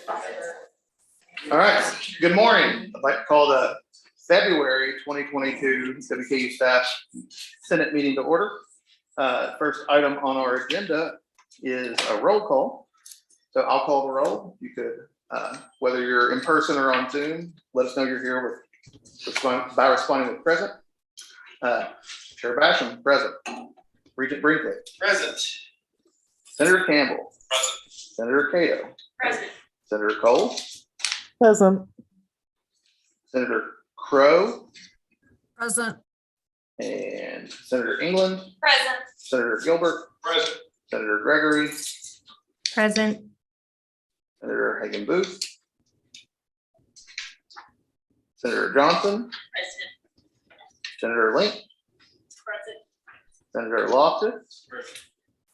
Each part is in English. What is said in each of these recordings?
All right, good morning. I'd like to call the February 2022 WKU staff Senate meeting to order. First item on our agenda is a roll call. So I'll call the roll. You could, whether you're in person or on Zoom, let us know you're here by responding with present. Chair Basham, present. Regent Brinkley. Present. Senator Campbell. Present. Senator Cato. Present. Senator Cole. Present. Senator Crow. Present. And Senator England. Present. Senator Gilbert. Present. Senator Gregory. Present. Senator Hagan Booth. Senator Johnson. Present. Senator Link. Present. Senator Loftus. Present.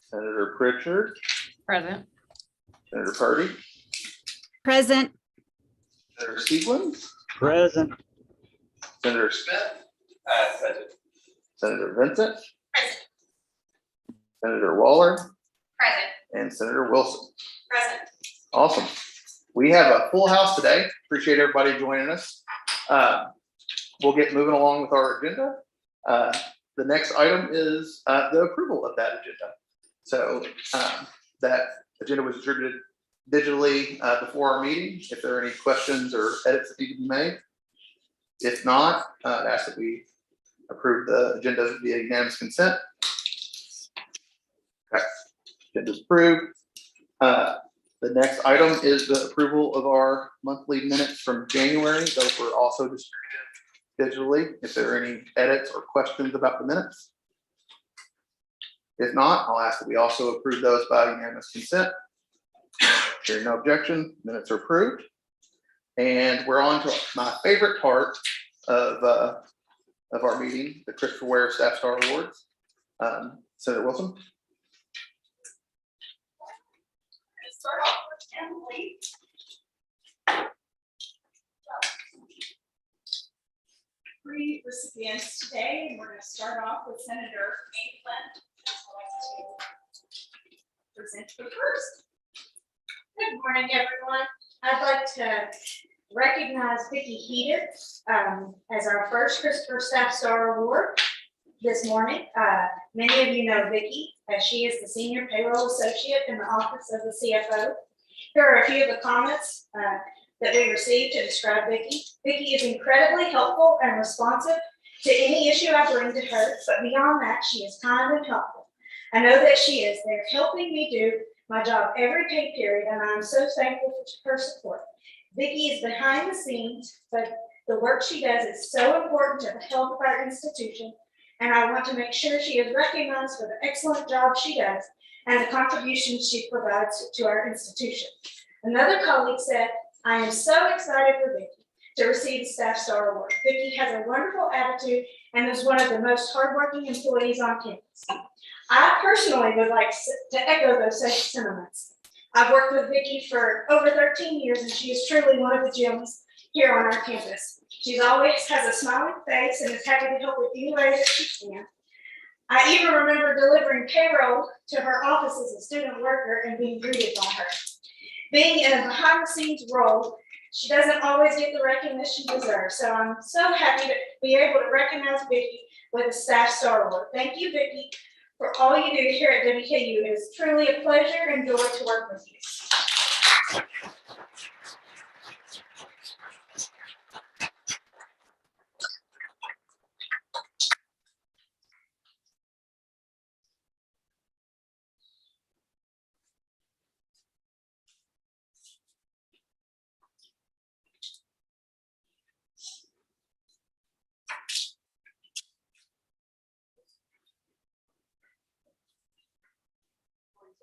Senator Pritchard. Present. Senator Purdy. Present. Senator Sequins. Present. Senator Smith. Present. Senator Vincent. Present. Senator Waller. Present. And Senator Wilson. Present. Awesome. We have a full house today. Appreciate everybody joining us. We'll get moving along with our agenda. The next item is the approval of that agenda. So that agenda was distributed digitally before our meeting. If there are any questions or edits that need to be made. If not, I'd ask that we approve the agenda via unanimous consent. Okay. Agenda's approved. The next item is the approval of our monthly minutes from January. Those were also distributed digitally. If there are any edits or questions about the minutes. If not, I'll ask that we also approve those by unanimous consent. Hearing no objection, minutes are approved. And we're on to my favorite part of our meeting, the Christopher Ware Staff Star Awards. Senator Wilson. Start off with Emily. Three recipients today, and we're going to start off with Senator England. I'd like to present her first. Good morning, everyone. I'd like to recognize Vicki Heater as our first Christopher Staff Star Award this morning. Many of you know Vicki, as she is the Senior Payroll Associate in the Office of the CFO. Here are a few of the comments that we received to describe Vicki. Vicki is incredibly helpful and responsive to any issue I bring to her, but beyond that, she is kind and helpful. I know that she is there helping me do my job every pay period, and I'm so thankful for her support. Vicki is behind the scenes, but the work she does is so important to the health of our institution, and I want to make sure she is recognized for the excellent job she does and the contributions she provides to our institution. Another colleague said, I am so excited for Vicki to receive the Staff Star Award. Vicki has a wonderful attitude and is one of the most hardworking employees on campus. I personally would like to echo those same sentiments. I've worked with Vicki for over 13 years, and she is truly one of the gems here on our campus. She always has a smiling face and is happy to help with any way that she can. I even remember delivering payroll to her office as a student worker and being greeted by her. Being in a behind-the-scenes role, she doesn't always get the recognition she deserves. So I'm so happy to be able to recognize Vicki with a Staff Star Award. Thank you, Vicki, for all you do here at WKU. It is truly a pleasure and joy to work with you.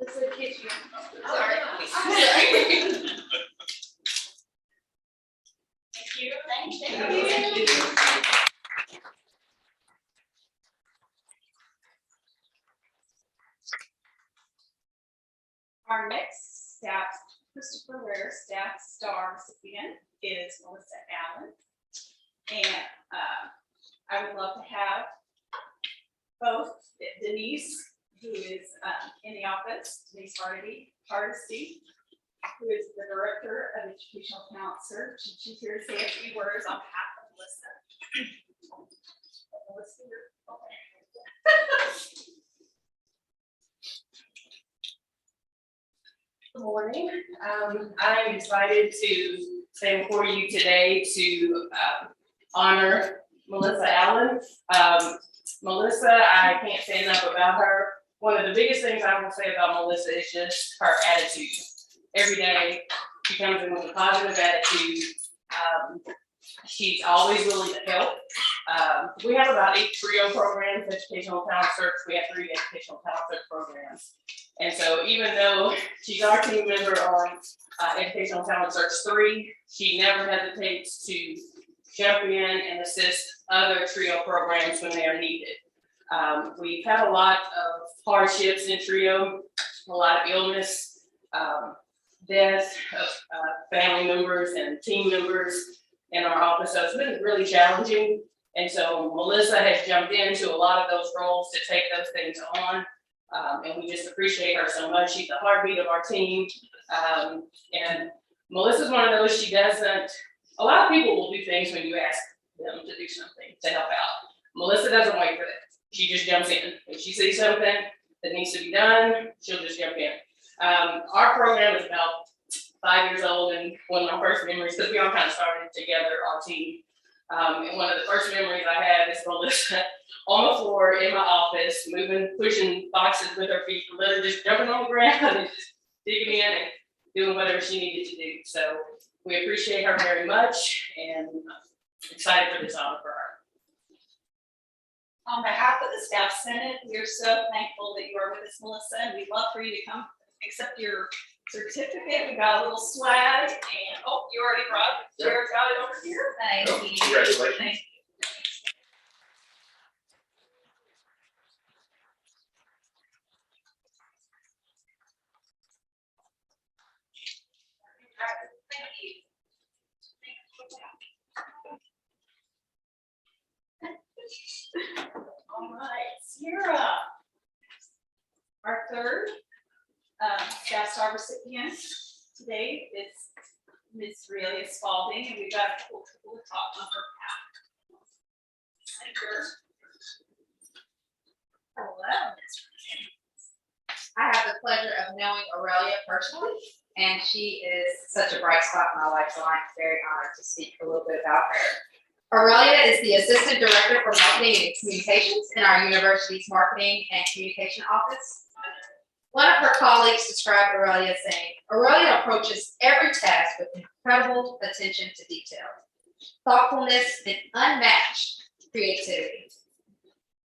Let's look at you. Sorry. Thank you. Thank you. Our next staff, Christopher Ware Staff Star recipient is Melissa Allen. And I would love to have both Denise, who is in the office, Denise Hardesty, who is the Director of Educational Talent Search, and she's here to say a few words on behalf of Melissa. Melissa, you're- Good morning. I'm excited to stand before you today to honor Melissa Allen. Melissa, I can't say enough about her. One of the biggest things I will say about Melissa is just her attitude. Every day she comes in with a positive attitude. She's always willing to help. We have about 8 TRIO programs, educational talent search. We have 3 educational talent search programs. And so even though she's our team member on educational talent search 3, she never hesitates to jump in and assist other TRIO programs when they are needed. We've had a lot of hardships in TRIO, a lot of illness, death of family members and team members in our office. So it's been really challenging. And so Melissa has jumped into a lot of those roles to take those things on. And we just appreciate her so much. She's the heartbeat of our team. And Melissa's one of those, she doesn't, a lot of people will do things when you ask them to do something to help out. Melissa doesn't wait for that. She just jumps in. If she sees something that needs to be done, she'll just jump in. Our program is about 5 years old, and one of my first memories, because we all kind of started together, our team. And one of the first memories I have is Melissa on the floor in my office, pushing boxes with her feet, literally just jumping on the ground and just digging in and doing whatever she needed to do. So we appreciate her very much and excited for this honor for her. On behalf of the staff senate, we are so thankful that you are with us, Melissa, and we'd love for you to come accept your certificate. We got a little swag, and oh, you already brought it. Jared got it over here. Thank you. Congratulations. Thank you. Thank you. All right, Sierra. Our third staff star recipient today is Ms. Aurelia Spalding, and we've got a couple to talk on her behalf. Hello. I have the pleasure of knowing Aurelia personally, and she is such a bright spot in my life, so I'm very honored to speak a little bit about her. Aurelia is the Assistant Director for Marketing and Communications in our university's Marketing and Communication Office. One of her colleagues described Aurelia saying, Aurelia approaches every task with incredible attention to detail, thoughtfulness, and unmatched creativity.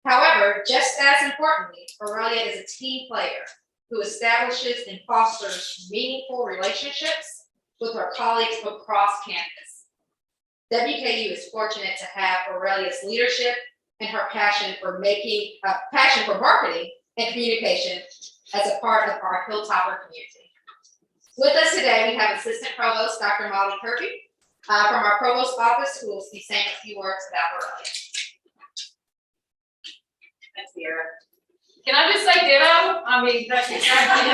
However, just as importantly, Aurelia is a team player who establishes and fosters meaningful relationships with her colleagues across campus. WKU is fortunate to have Aurelia's leadership and her passion for marketing and communication as a part of our Hilltopper community. With us today, we have Assistant Provost Dr. Molly Kirby from our Provost office, who will be saying a few words about Aurelia. Thanks, Sierra. Can I just say ditto? I mean, that's exactly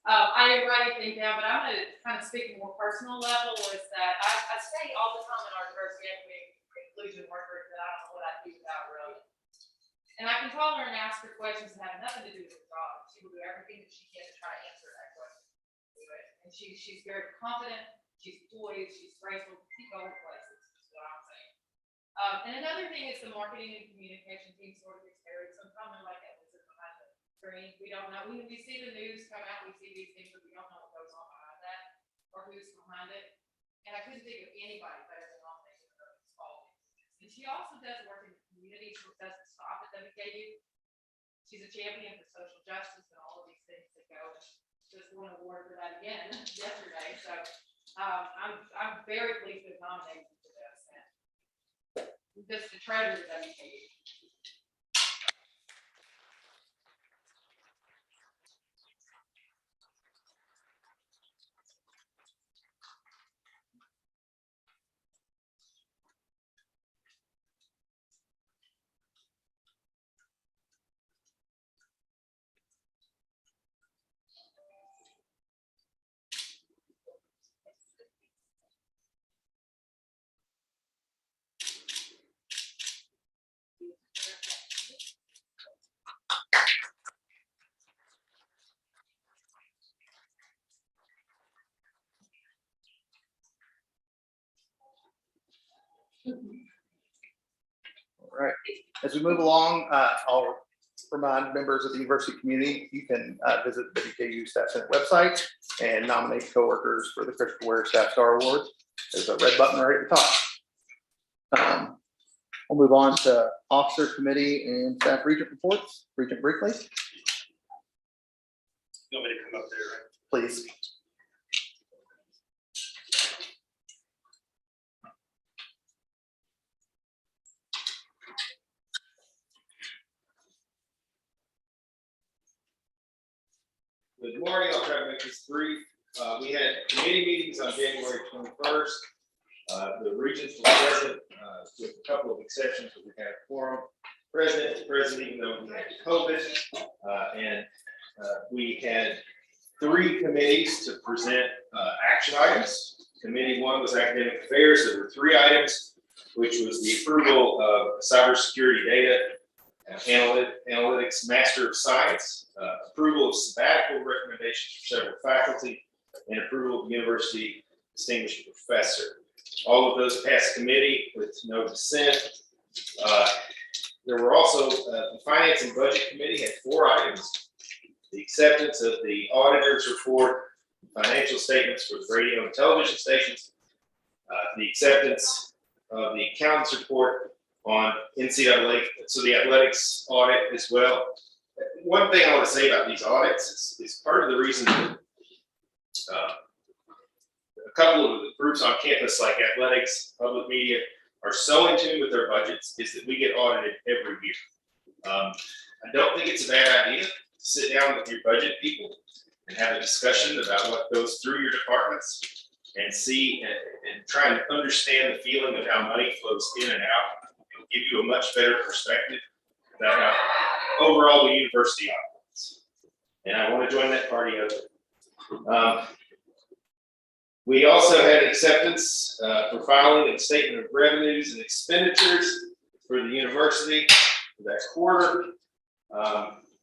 I didn't write anything down, but I'm gonna kind of speak at a more personal level, is that I say all the time in our diversity, equity, inclusion workers that I don't know what I'd do without Aurelia. And I can call her and ask her questions that have nothing to do with her job. She will do everything that she can to try to answer that question. And she's very confident, she's poised, she's graceful, keep going places, is what I'm saying. And another thing is the marketing and communication team sort of experience. Sometimes they're like that behind the screen. We don't know. We see the news come out, we see these things, but we don't know what goes on behind that or who's behind it. And I couldn't think of anybody better than all things that are involved. And she also does work in the community. She doesn't stop at WKU. She's a champion for social justice and all of these things that go. Just won an award for that again yesterday. So I'm very pleased to nominate you for this. And just the treasure of WKU. All right, as we move along, I'll remind members of the university community, you can visit the WKU Staff Senate website and nominate coworkers for the Christopher Ware Staff Star Award. There's a red button right at the top. We'll move on to officer committee and staff regent reports. Regent Brickley, You want me to come up there, right? please. Good morning, I'll try to make this brief. We had committee meetings on January 21st. The regents were present, with a couple of exceptions, but we had a quorum. President, even though we had COVID, and we had 3 committees to present action items. Committee 1 was academic affairs. There were 3 items, which was the approval of cybersecurity data analytics Master of Science, approval of sabbatical recommendations for several faculty, and approval of university distinguished professor. All of those passed committee with no dissent. There were also, the Finance and Budget Committee had 4 items. The acceptance of the auditor's report, financial statements for the radio and television stations, the acceptance of the accountant's report on NCAA, so the athletics audit as well. One thing I want to say about these audits is part of the reason that a couple of the groups on campus like athletics, public media, are so in tune with their budgets is that we get audited every year. I don't think it's a bad idea to sit down with your budget people and have a discussion about what goes through your departments and see and try and understand the feeling of how money flows in and out. It'll give you a much better perspective about how overall the university operates. And I want to join that party up. We also had acceptance for filing of statement of revenues and expenditures for the university for that quarter.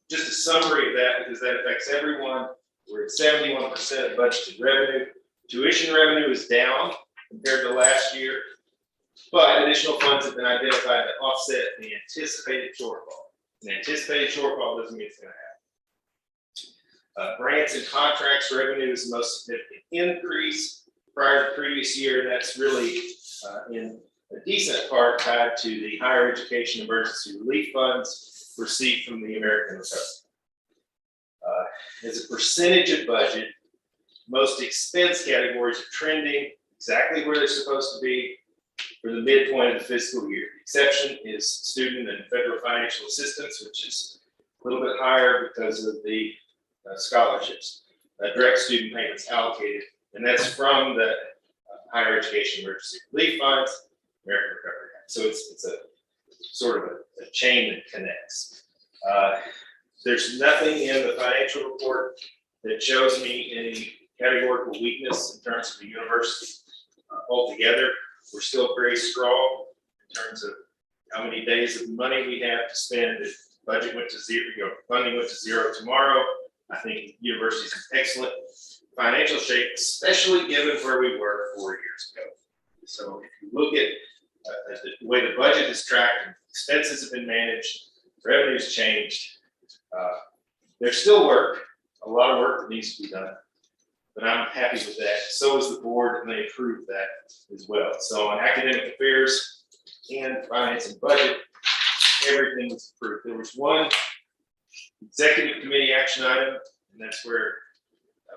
Just a summary of that, because that affects everyone. We're at 71% of budgeted revenue. Tuition revenue is down compared to last year, but additional funds have been identified to offset the anticipated shortfall. An anticipated shortfall doesn't mean it's going to happen. Grants and contracts revenue is the most significant increase prior to the previous year. That's really in a decent part tied to the higher education emergency relief funds received from the American Recovery. As a percentage of budget, most expense categories are trending exactly where they're supposed to be for the midpoint of the fiscal year. The exception is student and federal financial assistance, which is a little bit higher because of the scholarships, direct student payments allocated, and that's from the higher education emergency relief funds, American Recovery Act. So it's a sort of a chain that connects. There's nothing in the financial report that shows me any categorical weakness in terms of the university altogether. We're still very strong in terms of how many days of money we have to spend. If budget went to zero, funding went to zero tomorrow, I think the university is in excellent financial shape, especially given where we were 4 years ago. So if you look at the way the budget is tracked, expenses have been managed, revenue's changed. There's still work, a lot of work that needs to be done, but I'm happy with that. So is the board, and they approved that as well. So on academic affairs and finance and budget, everything was approved. There was one executive committee action item, and that's where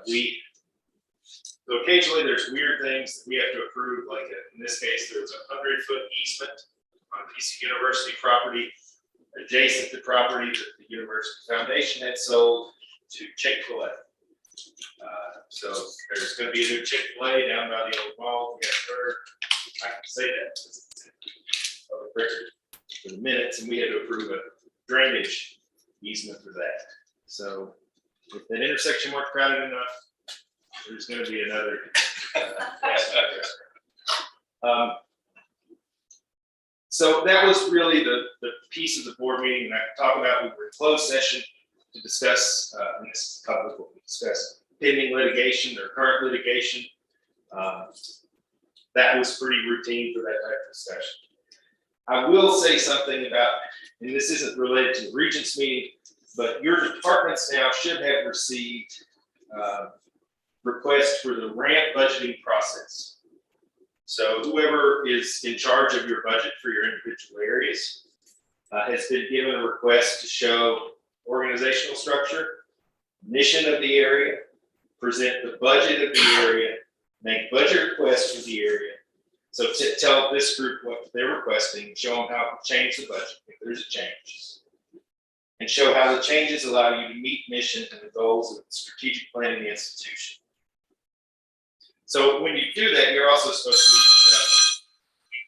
so occasionally there's weird things that we have to approve, like in this case, there was a 100-foot easement on a piece of university property adjacent to property that the University Foundation had sold to Chick-fil-A. So there's going to be a new Chick-fil-A down by the old mall. We have heard, I can say that it's public record for the minutes, and we had to approve a drainage easement for that. So if that intersection weren't crowded enough, there's going to be another. So that was really the piece of the board meeting that I talked about. We were in closed session to discuss, and this is public, what we discussed, pending litigation or current litigation. that was pretty routine for that type of discussion. I will say something about, and this isn't related to the Regents meeting, but your departments now should have received requests for the ramp budgeting process. So whoever is in charge of your budget for your individual areas has been given a request to show organizational structure, mission of the area, present the budget of the area, make budget requests for the area. So to tell this group what they're requesting, show them how to change the budget if there's a change, and show how the changes allow you to meet mission and the goals of the strategic plan of the institution. So when you do that, you're also supposed to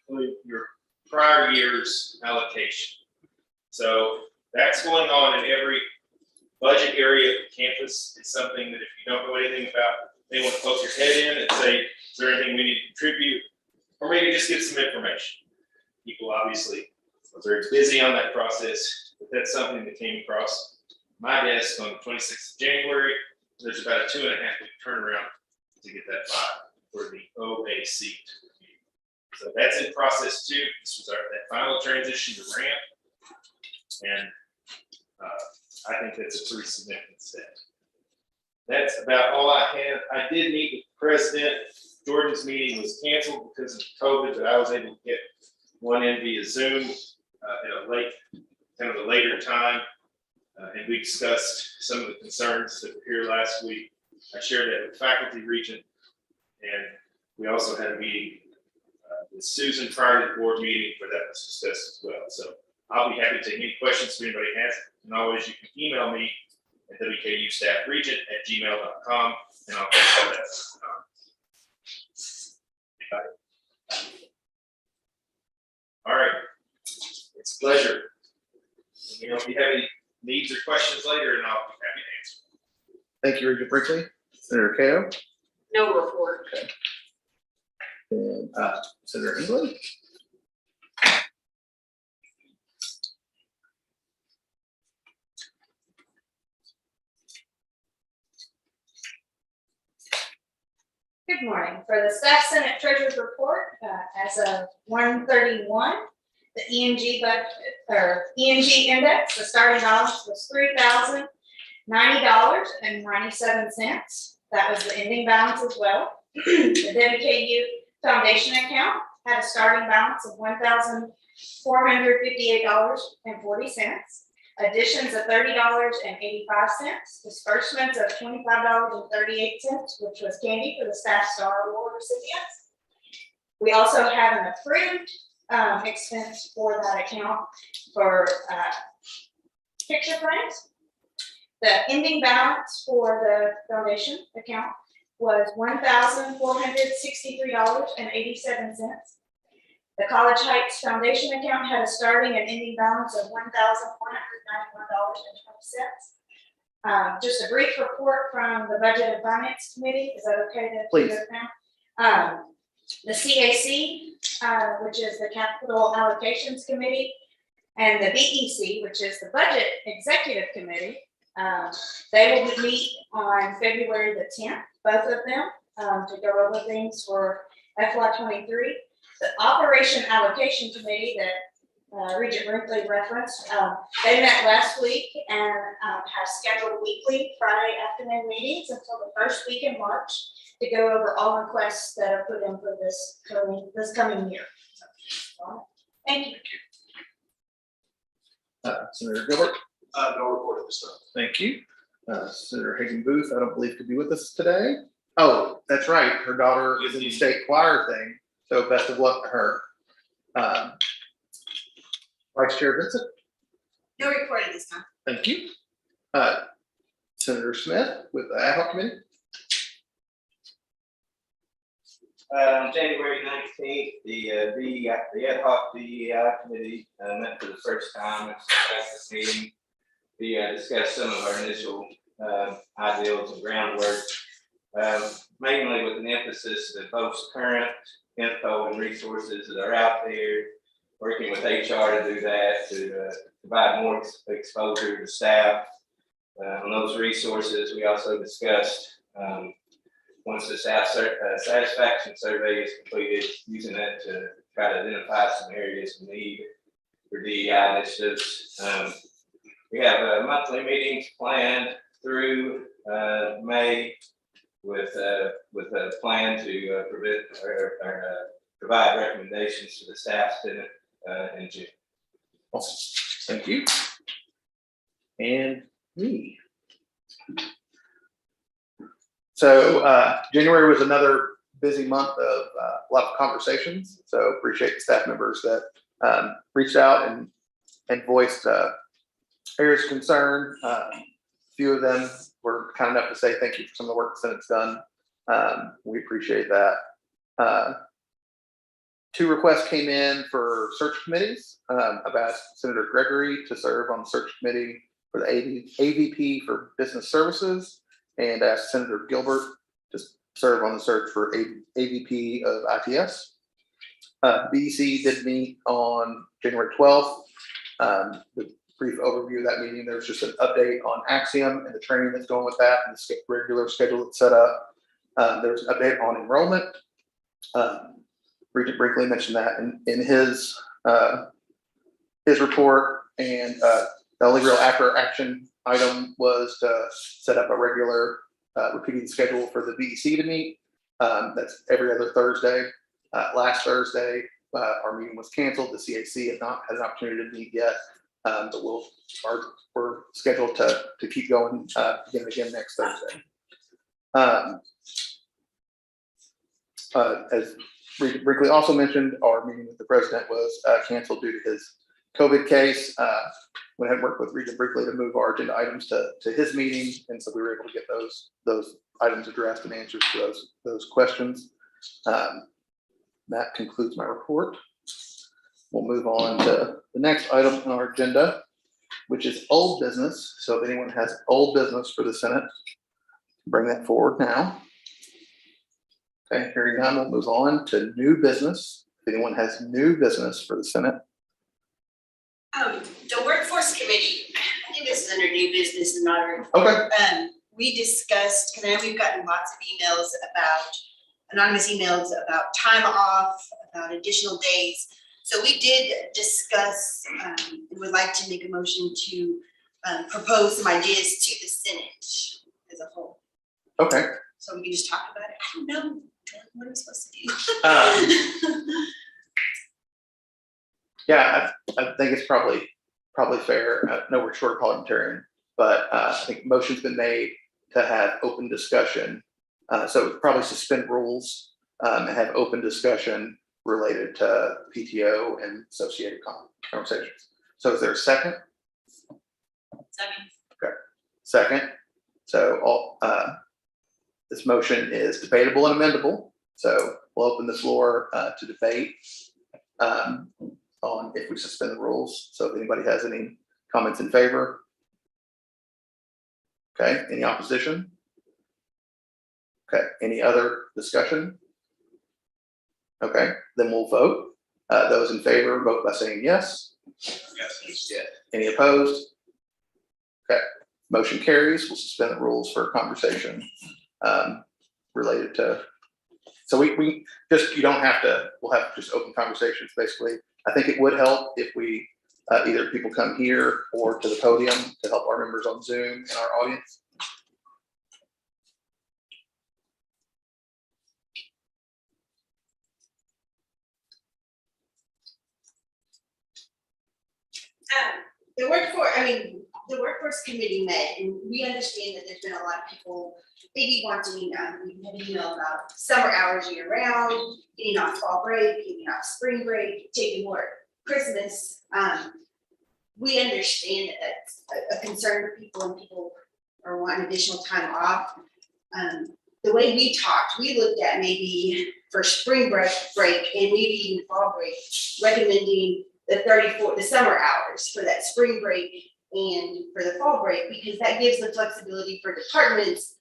include your prior year's allocation. So that's going on in every budget area of the campus. It's something that if you don't know anything about, they want to poke your head in and say, is there anything we need to contribute? Or maybe just get some information. People obviously are very busy on that process, but that's something that came across my desk on the 26th of January. There's about a 2.5 week turnaround to get that file for the OAC. So that's in process too. This was that final transition to ramp. And I think that's a pretty significant step. That's about all I have. I did meet with the president. Jordan's meeting was canceled because of COVID, but I was able to get one in via Zoom at a later time. And we discussed some of the concerns that were here last week. I shared that with faculty regent, and we also had a meeting with Susan prior to the board meeting where that was discussed as well. So I'll be happy to take any questions if anybody has. And always you can email me at wkustaffregent@gmail.com, and I'll call that. All right, it's a pleasure. You know, if you have any needs or questions later, and I'll be happy to answer. Thank you, Regent Brinkley. Senator Ko. No report. And Senator England. Good morning. For the Staff Senate Treasurer's Report, as of 1/31, the ENG budget, or ENG index, the starting balance was $3,090.97. That was the ending balance as well. The WKU Foundation account had a starting balance of $1,458.40. Additions of $30.85, disbursements of $25.38, which was candy for the Staff Star Award recipients. We also have an approved expense for that account for picture frames. The ending balance for the donation account was $1,463.87. The College Heights Foundation account had a starting and ending balance of $1,191.20. Just a brief report from the Budget and Finance Committee. Is that okay to? Please. The CAC, which is the Capital Allocations Committee, and the BEC, which is the Budget Executive Committee, they will meet on February the 10th, both of them, to go over things for FY23. The Operation Allocation Committee that Regent Brinkley referenced, they met last week and have scheduled weekly Friday afternoon meetings until the first week in March to go over all requests that are put in for this coming year. So, thank you. Senator Gilbert. No report at this time. Thank you. Senator Hagan Booth, I don't believe could be with us today. Oh, that's right. Her daughter is in the state choir thing. So best of luck to her. Vice Chair Vincent. No report at this time. Thank you. Senator Smith with the ad hoc committee. January 19th, the ad hoc DEI committee met for the first time. It's the fastest meeting. We discussed some of our initial ideals and groundwork, mainly with an emphasis that both current info and resources that are out there, working with HR to do that, to provide more exposure to staff on those resources. We also discussed once the staff satisfaction survey is completed, using that to try to identify some areas of need for DEI initiatives. We have monthly meetings planned through May with a plan to provide recommendations to the staff senate in June. Awesome. Thank you. And me. So January was another busy month of a lot of conversations. So appreciate the staff members that reached out and voiced areas of concern. A few of them were kind enough to say thank you for some of the work the Senate's done. We appreciate that. 2 requests came in for search committees. I've asked Senator Gregory to serve on the search committee for the AVP for Business Services, and asked Senator Gilbert to serve on the search for AVP of ITS. BEC did meet on January 12th. The brief overview of that meeting, there was just an update on Axiom and the training that's going with that and the regular schedule that's set up. There was an update on enrollment. Regent Brinkley mentioned that in his report, and the only real after action item was to set up a regular repeating schedule for the BEC to meet. That's every other Thursday. Last Thursday, our meeting was canceled. The CAC has not had an opportunity to meet yet, but we're scheduled to keep going again next Thursday. As Regent Brinkley also mentioned, our meeting with the president was canceled due to his COVID case. We had worked with Regent Brinkley to move our agenda items to his meeting, and so we were able to get those items addressed and answers to those questions. That concludes my report. We'll move on to the next item on our agenda, which is old business. So if anyone has old business for the Senate, bring that forward now. Okay, hearing none, we'll move on to new business. If anyone has new business for the Senate. The workforce committee, I think this is under new business and not a report. Okay. We discussed, because I know we've gotten lots of emails about, anonymous emails about time off, about additional days. So we did discuss, would like to make a motion to propose some ideas to the Senate as a whole. Okay. So we can just talk about it. I don't know, what are we supposed to do? Yeah, I think it's probably fair. I know we're short parliamentarian, but I think motion's been made to have open discussion. So probably suspend rules and have open discussion related to PTO and associated conversations. So is there a second? Second. Okay, second. So all this motion is debatable and amendable. So we'll open the floor to debate on if we suspend the rules. So if anybody has any comments in favor. Okay, any opposition? Okay, any other discussion? Okay, then we'll vote. Those in favor, vote by saying yes. Yes. Any opposed? Okay, motion carries. We'll suspend the rules for conversation related to, so we just, you don't have to, we'll have just open conversations basically. I think it would help if we either people come here or to the podium to help our members on Zoom and our audience. The workforce committee met, and we understand that there's been a lot of people maybe wanting, we have email about summer hours year round, getting off fall break, getting off spring break, taking more Christmas. We understand that that's a concern for people, and people are wanting additional time off. The way we talked, we looked at maybe for spring break and maybe even fall break, recommending the summer hours for that spring break and for the fall break, because that gives the flexibility for departments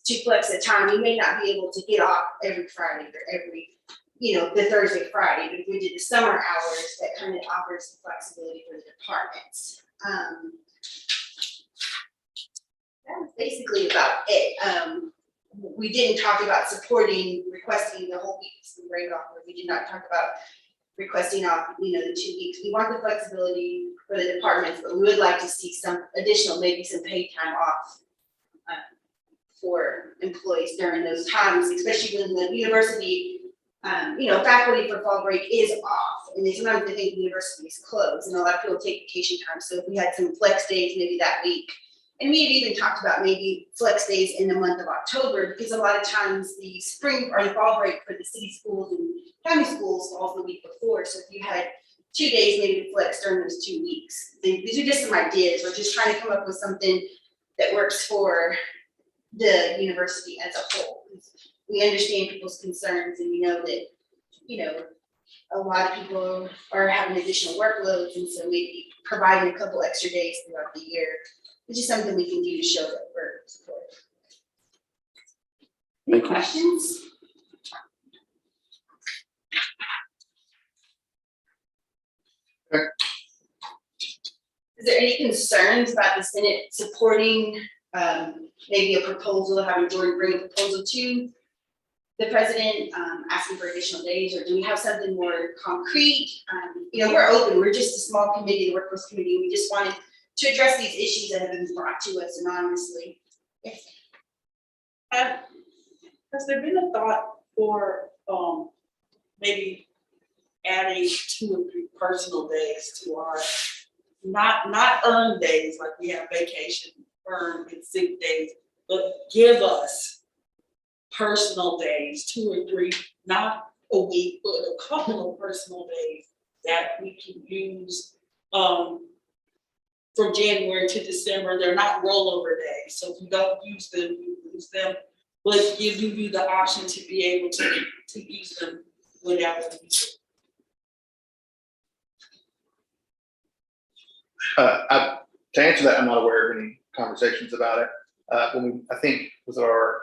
to flex the time. You may not be able to get off every Friday or every, the Thursday, Friday, but if we did the summer hours, that kind of offers the flexibility for the departments. That was basically about it. we didn't talk about requesting the whole week's break off, or we did not talk about requesting off, the 2 weeks. We want the flexibility for the departments, but we would like to see some additional, maybe some paid time off for employees during those times, especially when the university, faculty for fall break is off, and sometimes they think the university is closed, and a lot of people take vacation time. So if we had some flex days maybe that week, and we had even talked about maybe flex days in the month of October, because a lot of times the spring or the fall break for the city schools and county schools falls the week before. So if you had 2 days maybe to flex during those 2 weeks, these are just some ideas. We're just trying to come up with something that works for the university as a whole. We understand people's concerns, and we know that, a lot of people are having additional workloads, and so maybe providing a couple extra days throughout the year, which is something we can do to show that we're supportive. Any questions? Is there any concerns about the Senate supporting maybe a proposal, having Jordan bring a proposal to the president, asking for additional days, or do we have something more concrete? We're open, we're just a small committee, the workforce committee, we just wanted to address these issues that have been brought to us anonymously. Yes. Has there been a thought for maybe adding 2 or 3 personal days to our, not earned days like we have vacation, earned and sick days, but give us personal days, 2 or 3, not a week, but a couple of personal days that we can use from January to December. They're not rollover days, so if you don't use them, you lose them. But give you the option to be able to use them whenever you need. To answer that, I'm not aware of any conversations about it. I think with our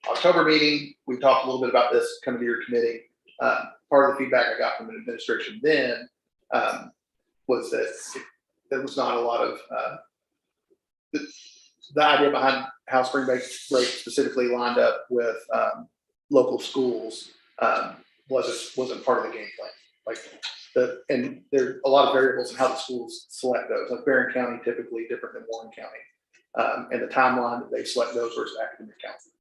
October meeting, we talked a little bit about this coming to your committee. Part of the feedback I got from the administration then was that there was not a lot of the idea behind how spring break specifically lined up with local schools wasn't part of the game plan. And there are a lot of variables in how the schools select those. Like Barron County typically different than Warren County, and the timeline that they select those versus academic council.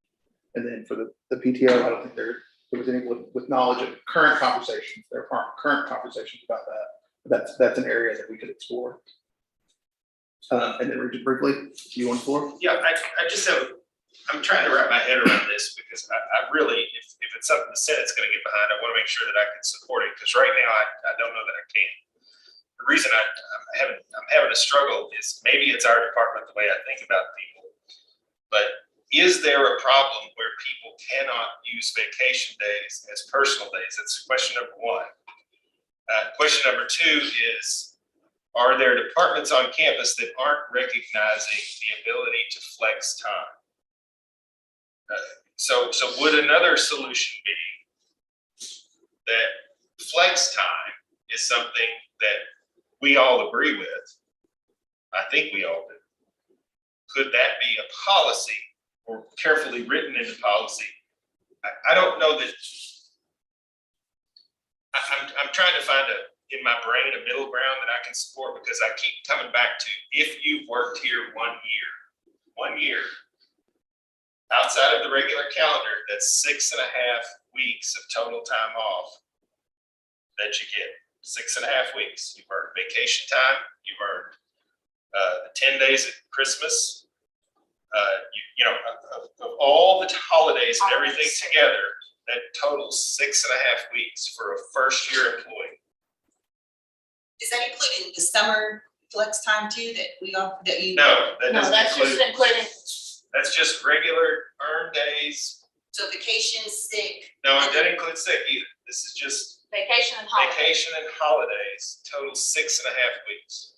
And then for the PTO, I don't think there was any with knowledge of current conversations. There aren't current conversations about that. That's an area that we could explore. And then Richard briefly, you on the floor? Yeah, I'm trying to wrap my head around this because I really, if it's something the Senate's gonna get behind, I wanna make sure that I can support it, because right now I don't know that I can. The reason I'm having a struggle is maybe it's our department, the way I think about people, but is there a problem where people cannot use vacation days as personal days? That's question number one. Question number two is, are there departments on campus that aren't recognizing the ability to flex time? So would another solution be that flex time is something that we all agree with? I think we all do. Could that be a policy or carefully written into policy? I don't know that. I'm trying to find in my brain a middle ground that I can support, because I keep coming back to, if you've worked here 1 year, outside of the regular calendar, that's 6.5 weeks of total time off that you get. 6.5 weeks. You've earned vacation time. You've earned the 10 days at Christmas. Of all the holidays and everything together, that totals 6.5 weeks for a first-year employee. Is that including the summer flex time too, No, that No, doesn't that's include. just including. That's just regular earned days. so vacation, sick? No, it doesn't include sick either. This is just Vacation and holiday. vacation and holidays, total 6.5 weeks.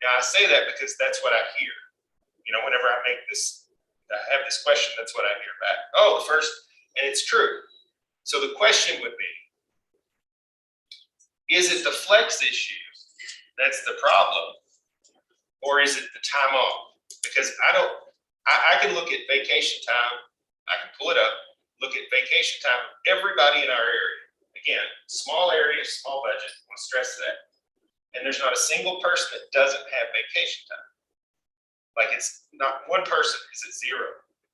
Now, I say that because that's what I hear. Whenever I have this question, that's what I hear back. Oh, and it's true. So the question would be, is it the flex issue that's the problem, or is it the time off? Because I can look at vacation time I can pull it up, look at vacation time of everybody in our area. Again, small area, small budget, I want to stress that. And there's not a single person that doesn't have vacation time. Like it's not one person is at zero.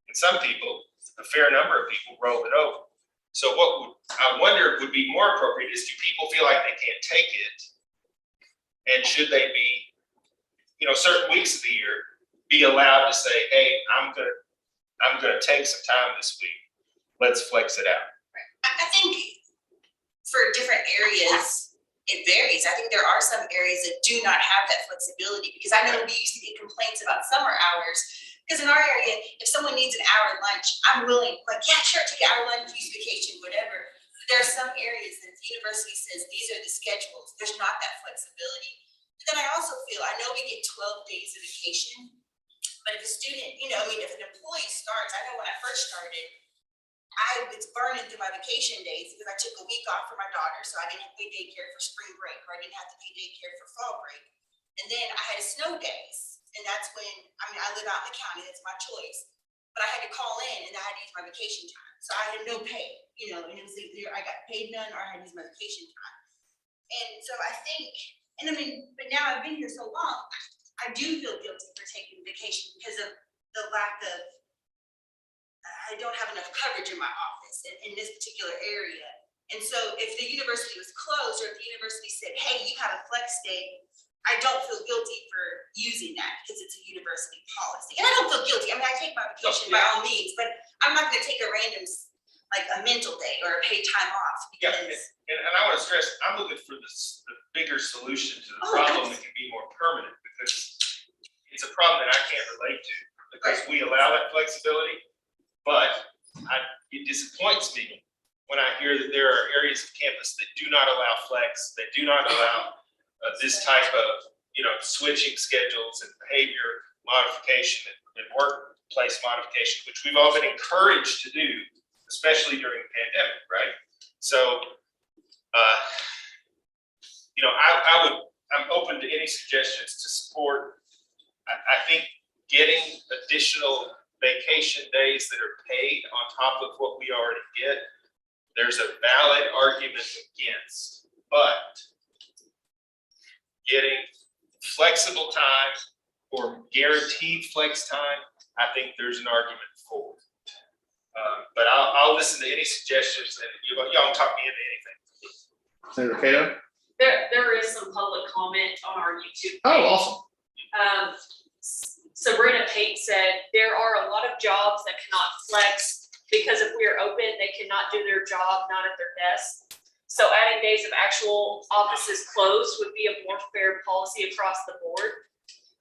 And some people, a fair number of people roll it over. So I wonder would be more appropriate is do people feel like they can't take it? And should they be, certain weeks of the year be allowed to say, hey, I'm gonna take some time this week. Let's flex it out. I think for different areas, it varies. I think there are some areas that do not have that flexibility, because I know we used to get complaints about summer hours. Because in our area, if someone needs an hour lunch, I'm willing, like, yeah, sure, take an hour lunch, use vacation, whatever. But there are some areas that the university says these are the schedules. There's not that flexibility. But then I also feel, I know we get 12 days of vacation, but if a student, if an employee starts, I know when I first started, I was burning through my vacation days because I took a week off for my daughter, so I didn't have to pay daycare for spring break, or I didn't have to pay daycare for fall break. And then I had snow days, and that's when, I live out in the county, that's my choice. But I had to call in and I had to use my vacation time. So I had no pay, and it was either I got paid none or I had to use my vacation time. And so I think, but now I've been here so long, I do feel guilty for taking vacation because of the lack of, I don't have enough coverage in my office in this particular area. And so if the university was closed, or if the university said, hey, you have a flex day, I don't feel guilty for using that because it's a university policy. And I don't feel guilty. I take my vacation by all means, but I'm not gonna take a random, like a mental day or a paid time off Yeah, because. and I want to stress, I'm looking for the bigger solution to the problem that can be more permanent, because it's a problem that I can't relate to, because we allow that flexibility, but it disappoints me when I hear that there are areas of campus that do not allow flex, that do not allow this type of, switching schedules and behavior modification and workplace modification, which we've all been encouraged to do, especially during the pandemic, right? So, I'm open to any suggestions to support. I think getting additional vacation days that are paid on top of what we already get, there's a valid argument against, but getting flexible time or guaranteed flex time, I think there's an argument for. But I'll listen to any suggestions, and y'all can talk me into anything. Senator Cato? There is some public comment on our YouTube page. Oh, awesome. Sabrina Pate said, there are a lot of jobs that cannot flex because if we are open, they cannot do their job, not at their desk. So adding days of actual offices closed would be a more fair policy across the board.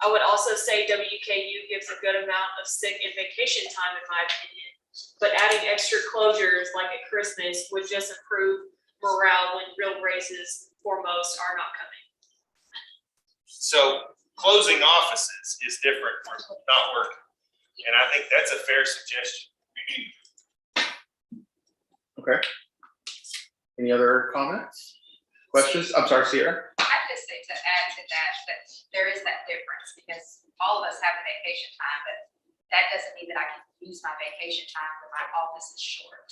I would also say WKU gives a good amount of sick and vacation time, in my opinion, but adding extra closures like at Christmas would just improve morale when real raises for most are not coming. So closing offices is different from not working. And I think that's a fair suggestion. Okay. Any other comments? Questions? I'm sorry, Sierra. I'd just say to add to that, that there is that difference because all of us have a vacation time, but that doesn't mean that I can use my vacation time when my office is short.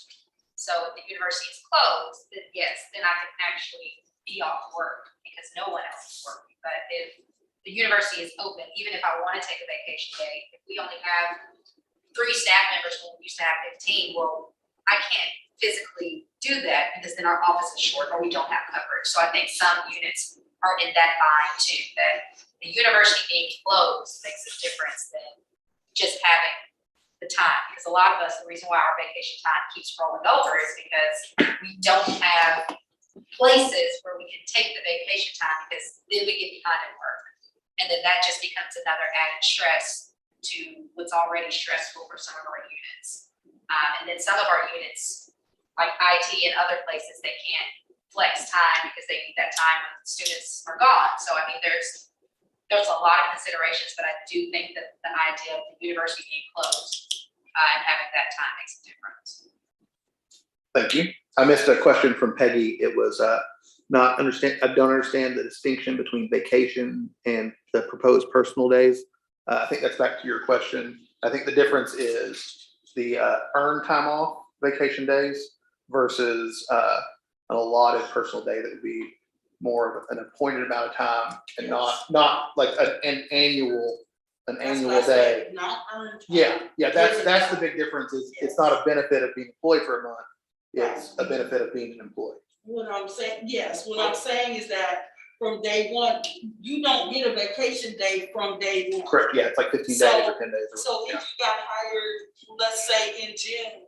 So if the university is closed, then yes, then I can actually be off work because no one else is working. But if the university is open, even if I want to take a vacation day, if we only have 3 staff members when we used to have 15, well, I can't physically do that because then our office is short or we don't have coverage. So I think some units are in that bind too, that the university being closed makes a difference than just having the time. Because a lot of us, the reason why our vacation time keeps rolling over is because we don't have places where we can take the vacation time because then we get behind at work. And then that just becomes another added stress to what's already stressful for some of our units. And then some of our units, like IT and other places, they can't flex time because they need that time when students are gone. So I mean, there's a lot of considerations, but I do think that the idea of the university being closed and having that time makes a difference. Thank you. I missed a question from Peggy. It was I don't understand the distinction between vacation and the proposed personal days. I think that's back to your question. I think the difference is the earned time off vacation days versus an allotted personal day that would be more of an appointed amount of time and not like an annual That's what I day. said, not earned. Yeah, that's the big difference is it's not a benefit of being employed for a month. It's a benefit of being an employee. What I'm saying, yes, what I'm saying is that from day one, you don't get a vacation day from day one. Correct, yeah, it's like 15 days So- or 10 days. So if you got hired, let's say in June,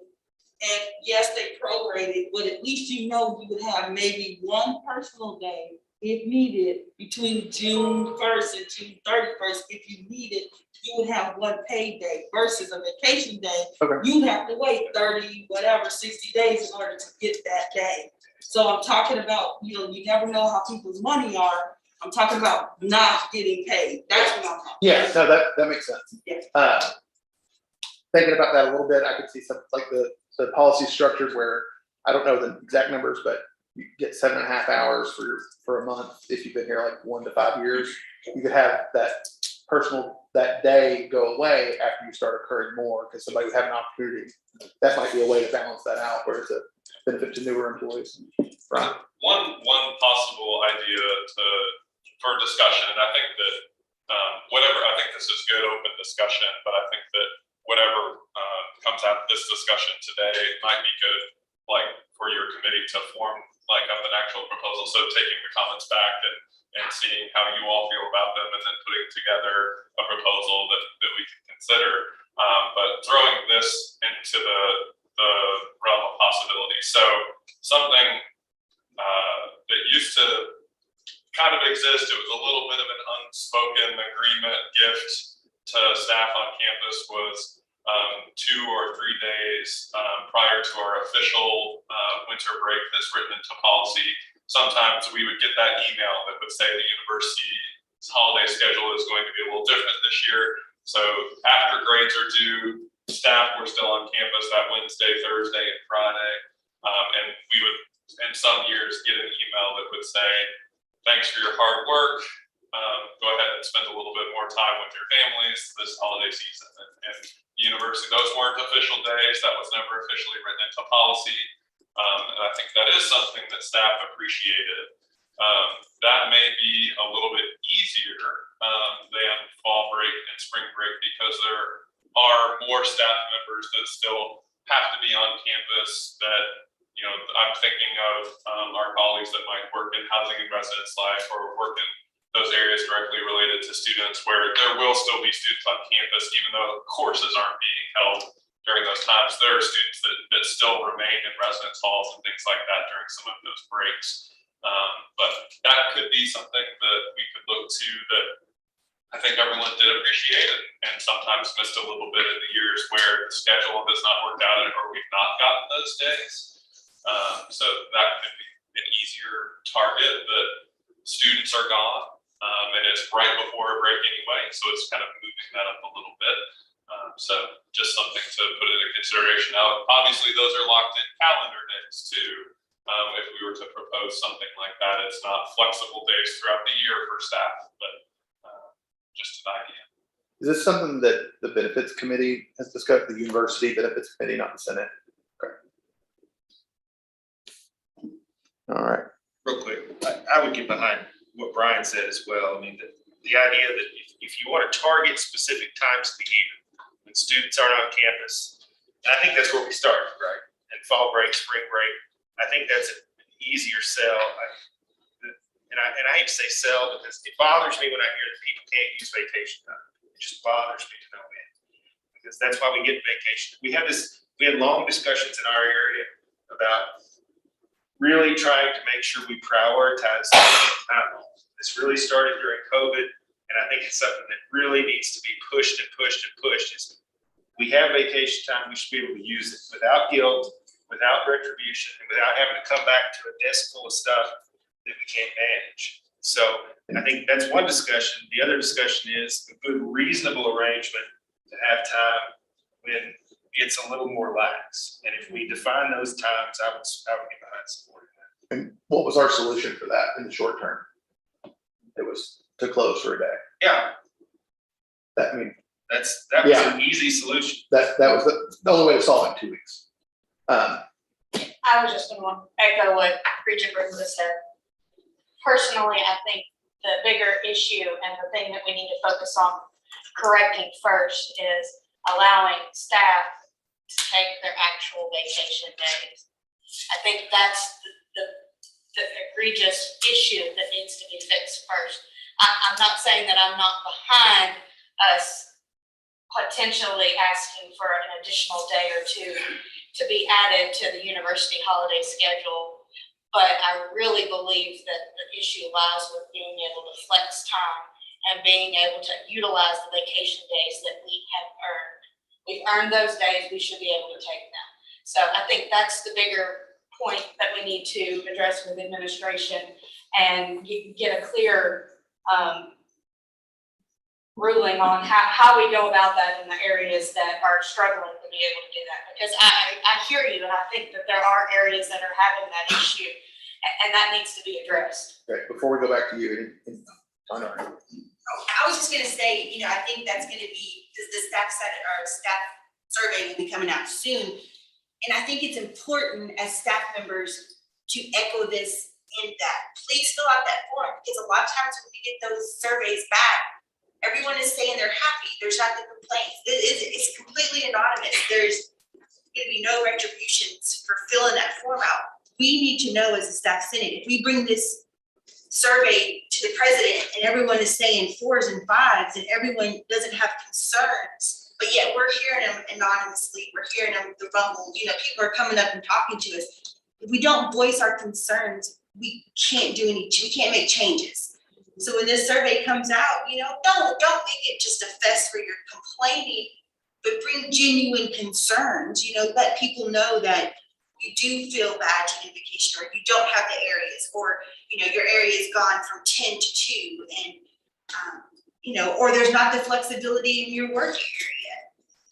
and yes, they prorated, but at least you know you would have maybe one personal day if needed between June 1st and June 31st. If you needed, you would have one paid day versus a vacation day. Okay. You'd have to wait 60 days in order to get that day. So I'm talking about, you never know how people's money are. I'm talking about not getting paid. That's what I'm talking about. Yeah, no, that makes sense. Yeah. Thinking about that a little bit, I could see something like the policy structures where, I don't know the exact numbers, but you get 7.5 hours for a month. If you've been here like 1 to 5 years, you could have that day go away after you start accruing more because somebody would have an opportunity. That might be a way to balance that out where it's a benefit to newer employees. Right. One possible idea for discussion, and I think that I think this is good open discussion, but I think that whatever comes out of this discussion today might be good, like for your committee to form like up an actual proposal. So taking the comments back and seeing how you all feel about them, and then putting together a proposal that we can consider. But throwing this into the realm of possibility. So something that used to kind of exist, it was a little bit of an unspoken agreement gift to staff on campus, was 2 or 3 days prior to our official winter break that's written into policy. Sometimes we would get that email that would say the university's holiday schedule is going to be a little different this year. So after grades are due, staff were still on campus that Wednesday, Thursday, and Friday. And we would, in some years, get an email that would say, thanks for your hard work. Go ahead and spend a little bit more time with your families this holiday season. And university, those weren't official days. That was never officially written into policy. And I think that is something that staff appreciated. That may be a little bit easier than fall break and spring break because there are more staff members that still have to be on campus that, I'm thinking of our colleagues that might work in housing and residence life or work in those areas directly related to students where there will still be students on campus, even though courses aren't being held during those times. There are students that still remain in residence halls and things like that during some of those breaks. But that could be something that we could look to that I think everyone did appreciate it and sometimes missed a little bit in the years where the schedule has not worked out or we've not gotten those days. So that could be an easier target that students are gone. And it's right before a break anyway, so it's kind of moving that up a little bit. So just something to put into consideration. Now, obviously, those are locked in calendar days too. If we were to propose something like that, it's not flexible days throughout the year for staff, but just an idea. Is this something that the benefits committee has discussed, the university benefits committee, not the Senate? Okay. All right. Real quick, I would get behind what Brian said as well. I mean, the idea that if you want to target specific times of the year when students aren't on campus, and I think that's where we started, right? And fall break, spring break, I think that's an easier sell. And I hate to say sell because it bothers me when I hear that people can't use vacation time. It just bothers me to no end because that's why we get vacation. We had long discussions in our area about really trying to make sure we prioritize time. This really started during COVID, and I think it's something that really needs to be pushed and pushed and pushed. Is we have vacation time, we should be able to use it without guilt, without retribution, and without having to come back to a desk full of stuff that we can't manage. So I think that's one discussion. The other discussion is a good, reasonable arrangement to have time when it's a little more lax. And if we define those times, I would get behind supporting that. And what was our solution for that in the short term? It was to close for a day. Yeah, That, I mean, That was an easy solution. That was the only way to solve it in 2 weeks. I was just gonna echo what Regent Brindley said. Personally, I think the bigger issue and the thing that we need to focus on correcting first is allowing staff to take their actual vacation days. I think that's the egregious issue that needs to be fixed first. I'm not saying that I'm not behind us potentially asking for an additional day or two to be added to the university holiday schedule. But I really believe that the issue lies with being able to flex time and being able to utilize the vacation days that we have earned. We've earned those days, we should be able to take them. So I think that's the bigger point that we need to address with administration and get a clear ruling on how we go about that in the areas that are struggling to be able to do that. Because I hear you, and I think that there are areas that are having that issue, and that needs to be addressed. Okay, before we go back to you, I I was just gonna say, I think that's gonna be, the staff survey will be coming out soon. And I think it's important as staff members to echo this in that, please fill out that form, because a lot of times when we get those surveys back, everyone is saying they're happy, there's not the complaints, it's completely anonymous, there's gonna be no retributions for filling that form out. We need to know as a staff senate, if we bring this survey to the president and everyone is saying 4s and 5s and everyone doesn't have concerns, but yet we're hearing them anonymously, we're hearing them the rumble, people are coming up and talking to us. If we don't voice our concerns, we can't make changes. So when this survey comes out, don't make it just a fest for your complaining, but bring genuine concerns, let people know that you do feel bad taking vacation, or you don't have the areas, or your area is gone from 10 to 2, and or there's not the flexibility in your work area.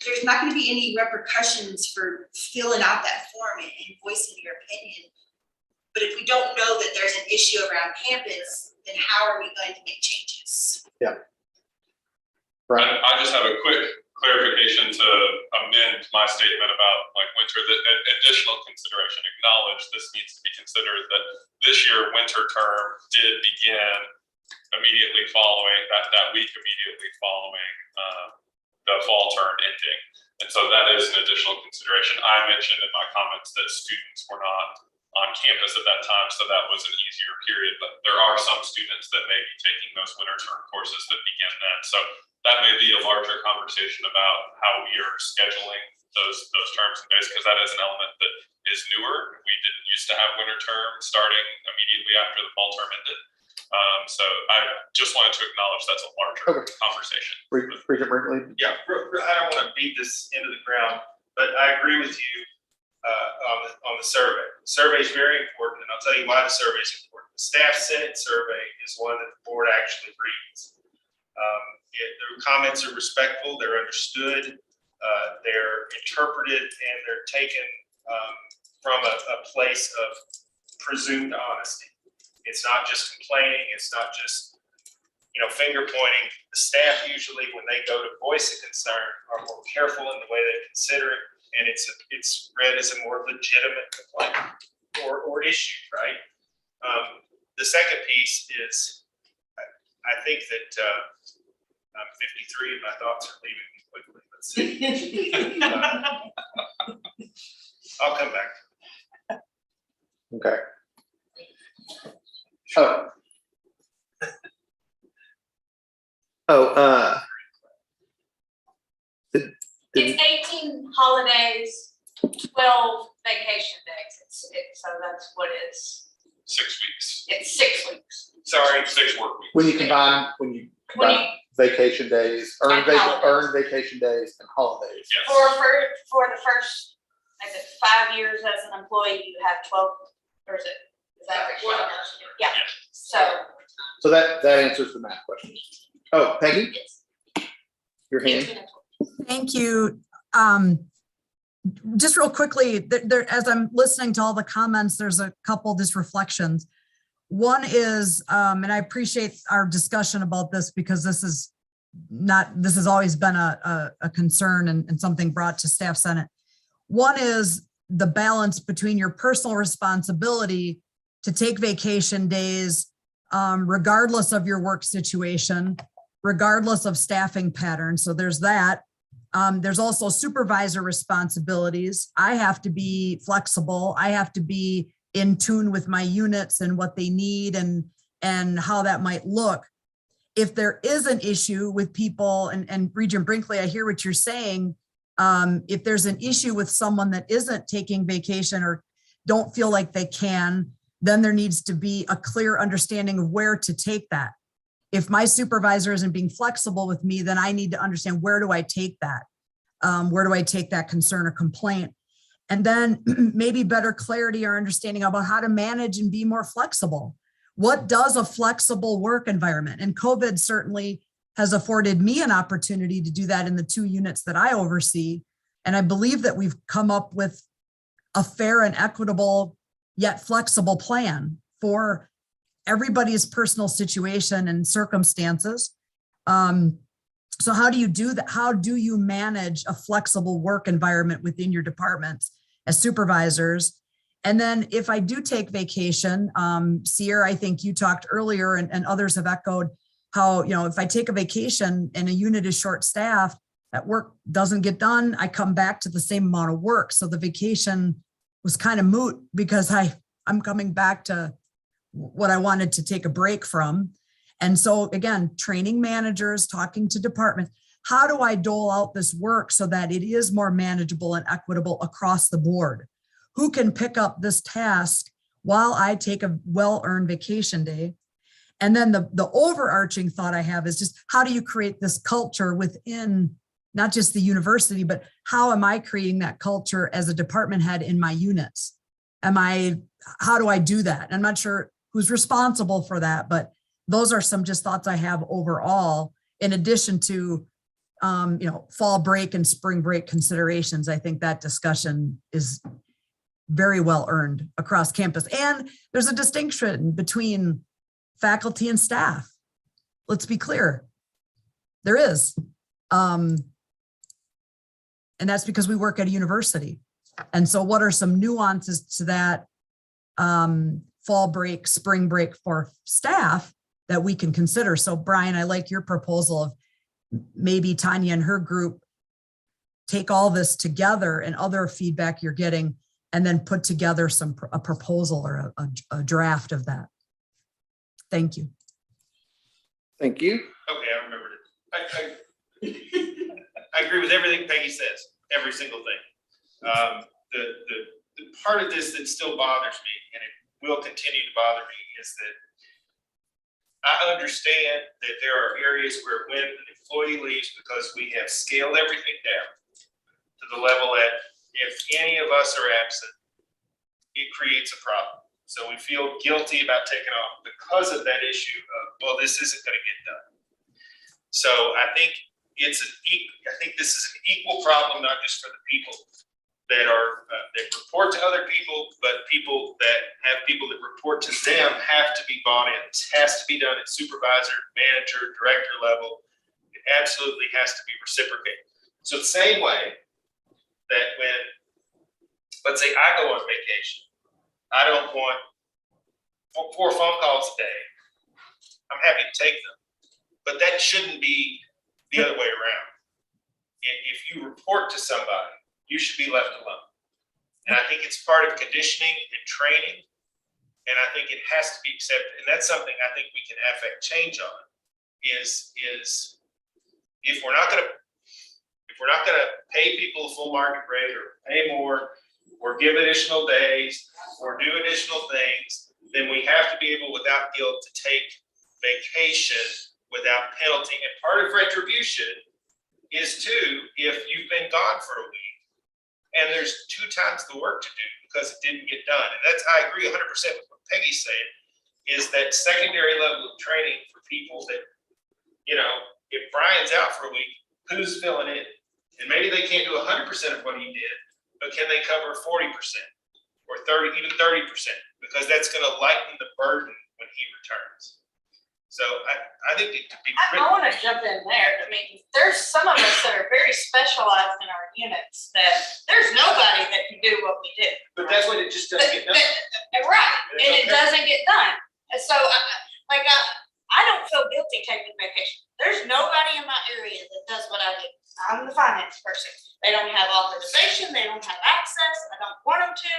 There's not going to be any repercussions for filling out that form and voicing your opinion. But if we don't know that there's an issue around campus, then how are we going to make changes? Right. I just have a quick clarification to amend my statement about winter, that additional consideration, acknowledge this needs to be considered, that this year winter term did begin immediately following that week immediately following the fall term ending. And so that is an additional consideration. I mentioned in my comments that students were not on campus at that time, so that was an easier period, but there are some students that may be taking those winter term courses that begin then. So that may be a larger conversation about how we are scheduling those terms and days, because that is an element that is newer. We didn't used to have winter term starting immediately after the fall term ended. So I just wanted to acknowledge that's a larger conversation. Regent Brinkley? Yeah, I don't want to beat this into the ground, but I agree with you on the survey. The survey is very important, and I'll tell you why the survey is important. The staff senate survey is one that the board actually reads. The comments are respectful, they're understood, they're interpreted, and they're taken from a place of presumed honesty. It's not just complaining, it's not just finger pointing. The staff usually, when they go to voice a concern, are more careful in the way they consider it, and it's read as a more legitimate complaint or issue, right? The second piece is, I think that I'm 53 and my thoughts are leaving me quickly. Let's see. I'll come back. Okay. It's 18 holidays, 12 vacation days. So that's what it's. 6 weeks. It's 6 weeks. Sorry, 6 work weeks. When you combine vacation days, earned vacation days and holidays. Yes. For the first, is it 5 years as an employee, you have 12, or is that right? Yeah, So that answers the math question. Oh, Peggy? Your hand? Thank you. Just real quickly, as I'm listening to all the comments, there's a couple just reflections. One is, and I appreciate our discussion about this because this is this has always been a concern and something brought to staff senate. One is the balance between your personal responsibility to take vacation days, regardless of your work situation, regardless of staffing patterns. So there's that. There's also supervisor responsibilities. I have to be flexible. I have to be in tune with my units and what they need and how that might look. If there is an issue with people, and Regent Brinkley, I hear what you're saying. If there's an issue with someone that isn't taking vacation or don't feel like they can, then there needs to be a clear understanding of where to take that. If my supervisor isn't being flexible with me, then I need to understand, where do I take that? Where do I take that concern or complaint? And then maybe better clarity or understanding about how to manage and be more flexible. What does a flexible work environment? And COVID certainly has afforded me an opportunity to do that in the 2 units that I oversee. And I believe that we've come up with a fair and equitable yet flexible plan for everybody's personal situation and circumstances. So how do you do that? How do you manage a flexible work environment within your departments as supervisors? And then if I do take vacation, Sierra, I think you talked earlier and others have echoed how, if I take a vacation and a unit is short-staffed, that work doesn't get done, I come back to the same amount of work. So the vacation was kind of moot because I'm coming back to what I wanted to take a break from. And so again, training managers, talking to departments, how do I dole out this work so that it is more manageable and equitable across the board? Who can pick up this task while I take a well-earned vacation day? And then the overarching thought I have is just, how do you create this culture within not just the university, but how am I creating that culture as a department head in my units? How do I do that? I'm not sure who's responsible for that, but those are some just thoughts I have overall, in addition to, fall break and spring break considerations. I think that discussion is very well earned across campus. And there's a distinction between faculty and staff. Let's be clear. There is. And that's because we work at a university. And so what are some nuances to that fall break, spring break for staff that we can consider? So Brian, I like your proposal of maybe Tanya and her group take all this together and other feedback you're getting, and then put together a proposal or a draft of that. Thank you. Thank you. Okay, I remembered it. I agree with everything Peggy says, every single thing. The part of this that still bothers me, and it will continue to bother me, is that I understand that there are areas where when an employee leaves because we have scaled everything down to the level that if any of us are absent, it creates a problem. So we feel guilty about taking off because of that issue of, well, this isn't going to get done. So I think this is an equal problem, not just for the people that are that report to other people, but people that have people that report to them have to be bought in. This has to be done at supervisor, manager, director level. It absolutely has to be reciprocated. So the same way that when, let's say I go on vacation, I don't want 4 phone calls a day. I'm happy to take them, but that shouldn't be the other way around. If you report to somebody, you should be left alone. And I think it's part of conditioning and training. And I think it has to be accepted. And that's something I think we can affect change on is if we're not gonna pay people a full market rate or pay more or give additional days or do additional things, then we have to be able without guilt to take vacation without penalty. And part of retribution is too, if you've been gone for a week, and there's 2 times the work to do because it didn't get done. And that's, I agree 100% with what Peggy's saying, is that secondary level of training for people that, if Brian's out for a week, who's filling in? And maybe they can't do 100% of what he did, but can they cover 40% or 30, even 30%? Because that's going to lighten the burden when he returns. So I think it could be. I wanna jump in there. I mean, there's some of us that are very specialized in our units that there's nobody that can do what we do. But that's when it just doesn't get done. Right, and it Okay. doesn't get done. And so, I don't feel guilty taking vacation. There's nobody in my area that does what I do. I'm the finance person. They don't have authorization, they don't have access, I don't want them to.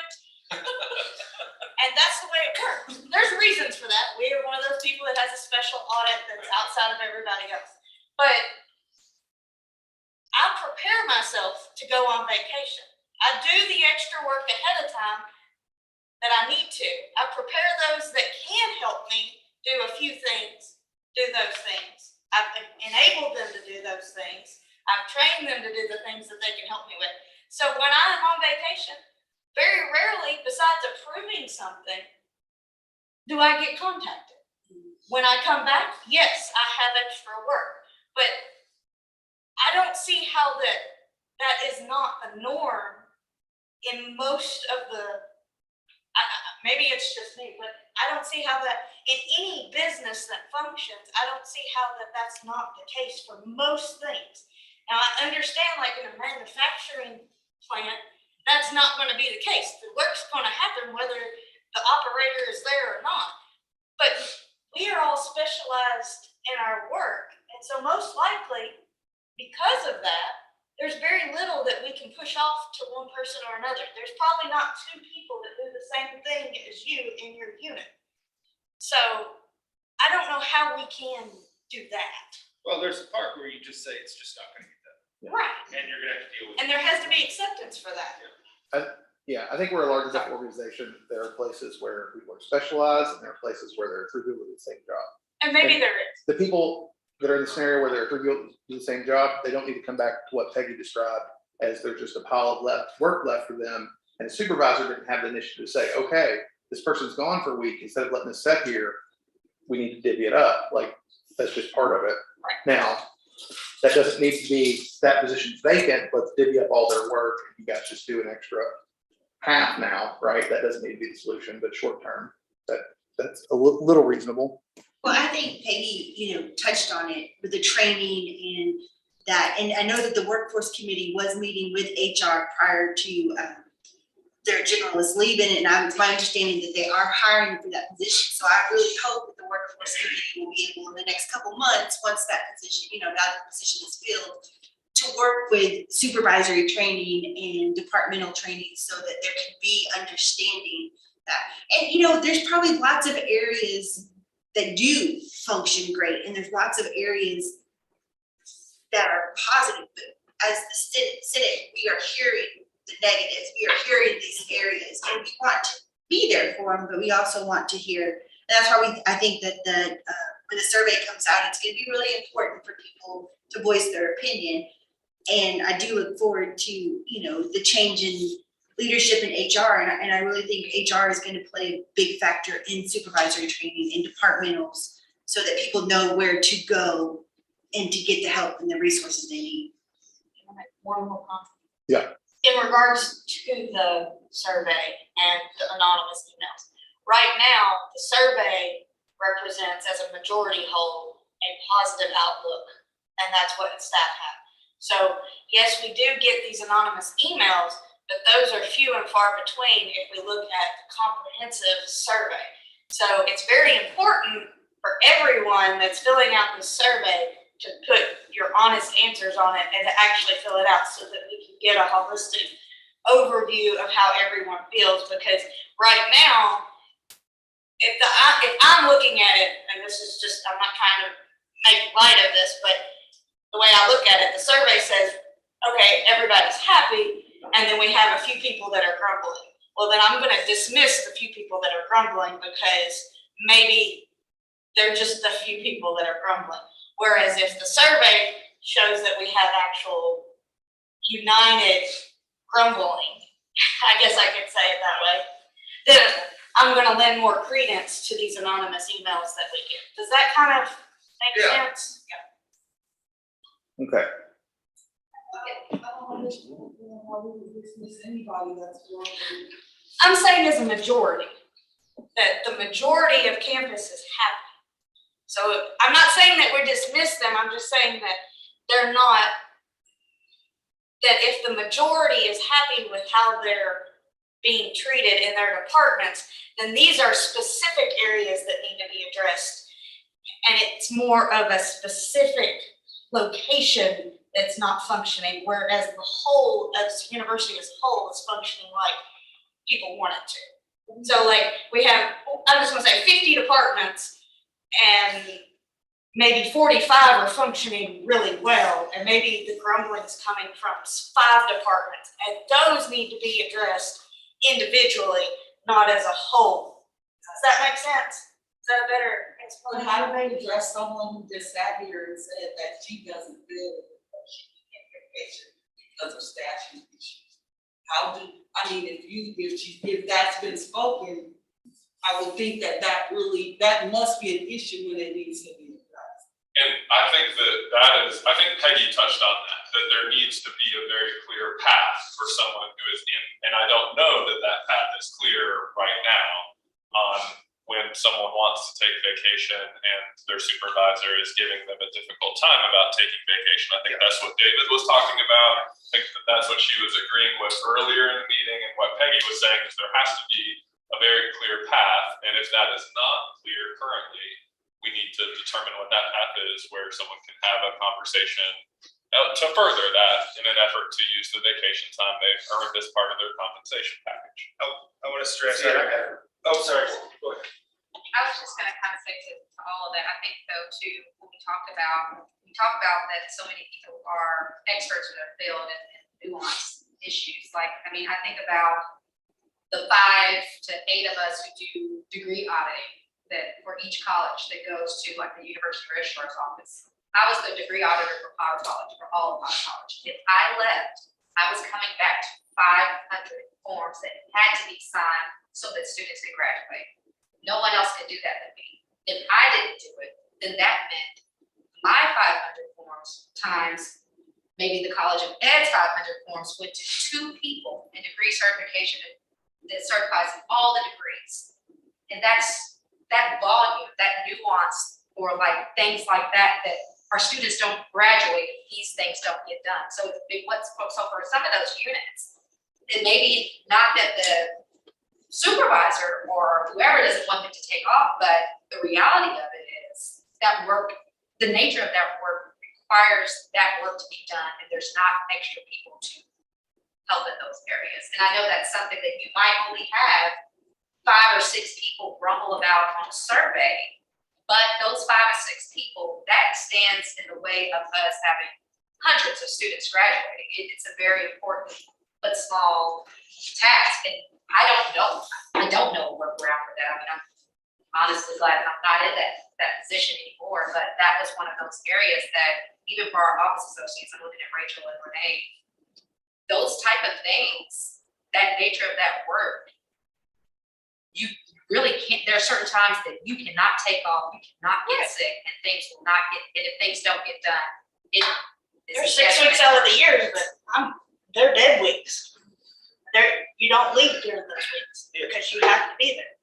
And that's the way it works. There's reasons for that. We are one of those people that has a special audit that's outside of everybody else. But I prepare myself to go on vacation. I do the extra work ahead of time that I need to. I prepare those that can help me do a few things, do those things. I've enabled them to do those things. I've trained them to do the things that they can help me with. So when I'm on vacation, very rarely, besides approving something, do I get contacted. When I come back, yes, I have extra work, but I don't see how that is not a norm in most of maybe it's just me, but I don't see how that, in any business that functions, I don't see how that's not the case for most things. Now, I understand, like in a manufacturing plant, that's not going to be the case. The work's going to happen whether the operator is there or not. But we are all specialized in our work. And so most likely, because of that, there's very little that we can push off to one person or another. There's probably not two people that do the same thing as you in your unit. So I don't know how we can do that. Well, there's a part where you just say it's just not gonna get done, Right. and you're gonna have to deal with it. And there has to be acceptance for that. Yeah, I think we're a large enough organization. There are places where people are specialized and there are places where there are three people who do the same job. And maybe there is. The people that are in the scenario where there are three people who do the same job, they don't need to come back to what Peggy described as there's just a pile of work left for them. And the supervisor didn't have the initiative to say, okay, this person's gone for a week. Instead of letting us sit here, we need to divvy it up. Like, that's just part of it. Now, that doesn't need to be that position's vacant, let's divvy up all their work. You guys just do an extra half now, right? That doesn't need to be the solution, but short term, that's a little reasonable. Well, I think Peggy, touched on it with the training and that, and I know that the workforce committee was meeting with HR prior to their generalist leaving, and it's my understanding that they are hiring for that position. So I really hope that the workforce committee will be able in the next couple months, once that position, now that the position is filled, to work with supervisory training and departmental training so that there can be understanding that. And there's probably lots of areas that do function great, and there's lots of areas that are positive, but as the Senate, we are hearing the negatives, we are hearing these areas, and we want to be there for them, but we also want to hear, and that's why I think that when the survey comes out, it's gonna be really important for people to voice their opinion. And I do look forward to, the change in leadership in HR, and I really think HR is gonna play a big factor in supervisory training and departmentals, so that people know where to go and to get the help and the resources they need. One more comment. Yeah. In regards to the survey and the anonymous emails, right now, the survey represents as a majority whole a positive outlook, and that's what staff have. So yes, we do get these anonymous emails, but those are few and far between if we look at the comprehensive survey. So it's very important for everyone that's filling out this survey to put your honest answers on it and to actually fill it out so that we can get a holistic overview of how everyone feels. Because right now, if I'm looking at it, and this is just, I'm not trying to make light of this, but the way I look at it, the survey says, okay, everybody's happy, and then we have a few people that are grumbling. Well, then I'm gonna dismiss the few people that are grumbling because maybe they're just the few people that are grumbling. Whereas if the survey shows that we have actual united grumbling, I guess I could say it that way, then I'm gonna lend more credence to these anonymous emails that we get. Does that kind of make sense? Yeah. Okay. I'm saying as a majority, that the majority of campus is happy. So I'm not saying that we dismiss them, I'm just saying that they're not, that if the majority is happy with how they're being treated in their departments, then these are specific areas that need to be addressed. And it's more of a specific location that's not functioning, whereas the whole, as university as a whole is functioning like people want it to. So like we have, I'm just gonna say 50 departments and maybe 45 are functioning really well. And maybe the grumbling is coming from 5 departments, and those need to be addressed individually, not as a whole. Does that make sense? Is that a better But explanation? how do they address someone who just sat here and said that she doesn't feel that she can get vacation because of staffing issues? How do, I mean, if that's been spoken, I would think that that must be an issue when it needs to be addressed. And I think I think Peggy touched on that there needs to be a very clear path for someone who is in, and I don't know that path is clear right now on when someone wants to take vacation and their supervisor is giving them a difficult time about taking vacation. I think that's what David was talking about. I think that's what she was agreeing with earlier in the meeting, and what Peggy was saying is there has to be a very clear path, and if that is not clear currently, we need to determine what that path is, where someone can have a conversation to further that in an effort to use the vacation time they've earned as part of their compensation package. I want to stress that. Oh, sorry. Go ahead. I was just gonna kind of say to all of that, I think though too, when we talked about that so many people are experts in their field and nuanced issues. Like, I mean, I think about the 5 to 8 of us who do degree auditing that for each college that goes to like the University Registrar's Office. I was the degree auditor for Power College, for all of Power College. If I left, I was coming back to 500 forms that had to be signed so that students could graduate. No one else could do that than me. If I didn't do it, then that meant my 500 forms times maybe the College of Ed's 500 forms went to 2 people in degree certification that certifies all the degrees. And that's that volume, that nuance, or like things like that, that our students don't graduate, these things don't get done. So so for some of those units, it may be not that the supervisor or whoever doesn't want them to take off, but the reality of it is that work, the nature of that work requires that work to be done, and there's not extra people to help in those areas. And I know that's something that you might only have 5 or 6 people grumble about on a survey, but those 5 or 6 people, that stands in the way of us having hundreds of students graduating. It's a very important but small task, and I don't know a workaround for that. I mean, I'm honestly glad that I'm not in that position anymore, but that was one of those areas that even for our office associates, I'm looking at Rachel and Renee, those type of things, that nature of that work, you really can't, there are certain times that you cannot take off, you cannot get sick, and things will not get, and if things don't get done, There's 6 weeks out of the year, but they're dead weeks. You don't leave during those weeks because you have to be there.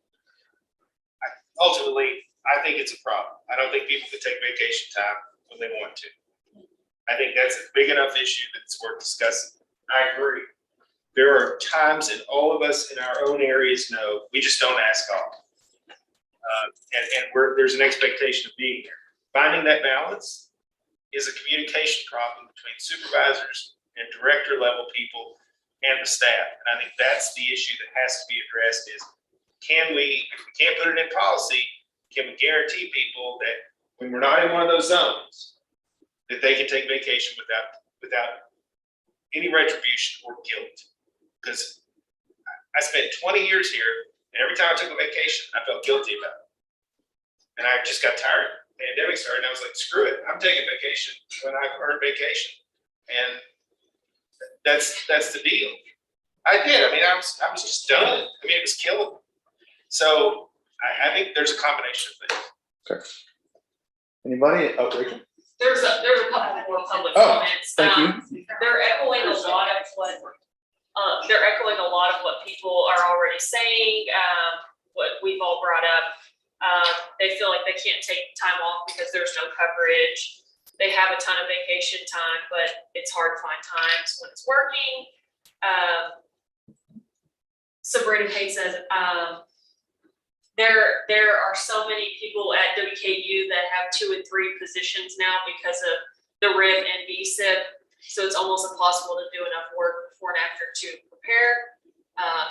Ultimately, I think it's a problem. I don't think people can take vacation time when they want to. I think that's a big enough issue that it's worth discussing. I agree. There are times, and all of us in our own areas know, we just don't ask off. There's an expectation of being there. Finding that balance is a communication problem between supervisors and director level people and the staff. And I think that's the issue that has to be addressed is, if we can't put it in policy, can we guarantee people that when we're not in one of those zones, that they can take vacation without any retribution or guilt? Because I spent 20 years here, and every time I took a vacation, I felt guilty about it. And I just got tired. The pandemic started, and I was like, screw it, I'm taking vacation when I earned vacation. And that's the deal. I did. I mean, I was just done. I mean, it was killing me. So I think there's a combination of things. Okay. Anybody? Oh, Rachel. There's a couple more public Oh, comments. thank you. They're echoing a lot of what people are already saying, what we've all brought up. They feel like they can't take time off because there's no coverage. They have a ton of vacation time, but it's hard to find times when it's working. Sabrina Payne says, there are so many people at WKU that have 2 and 3 positions now because of the RIF and VSIP. So it's almost impossible to do enough work before and after to prepare.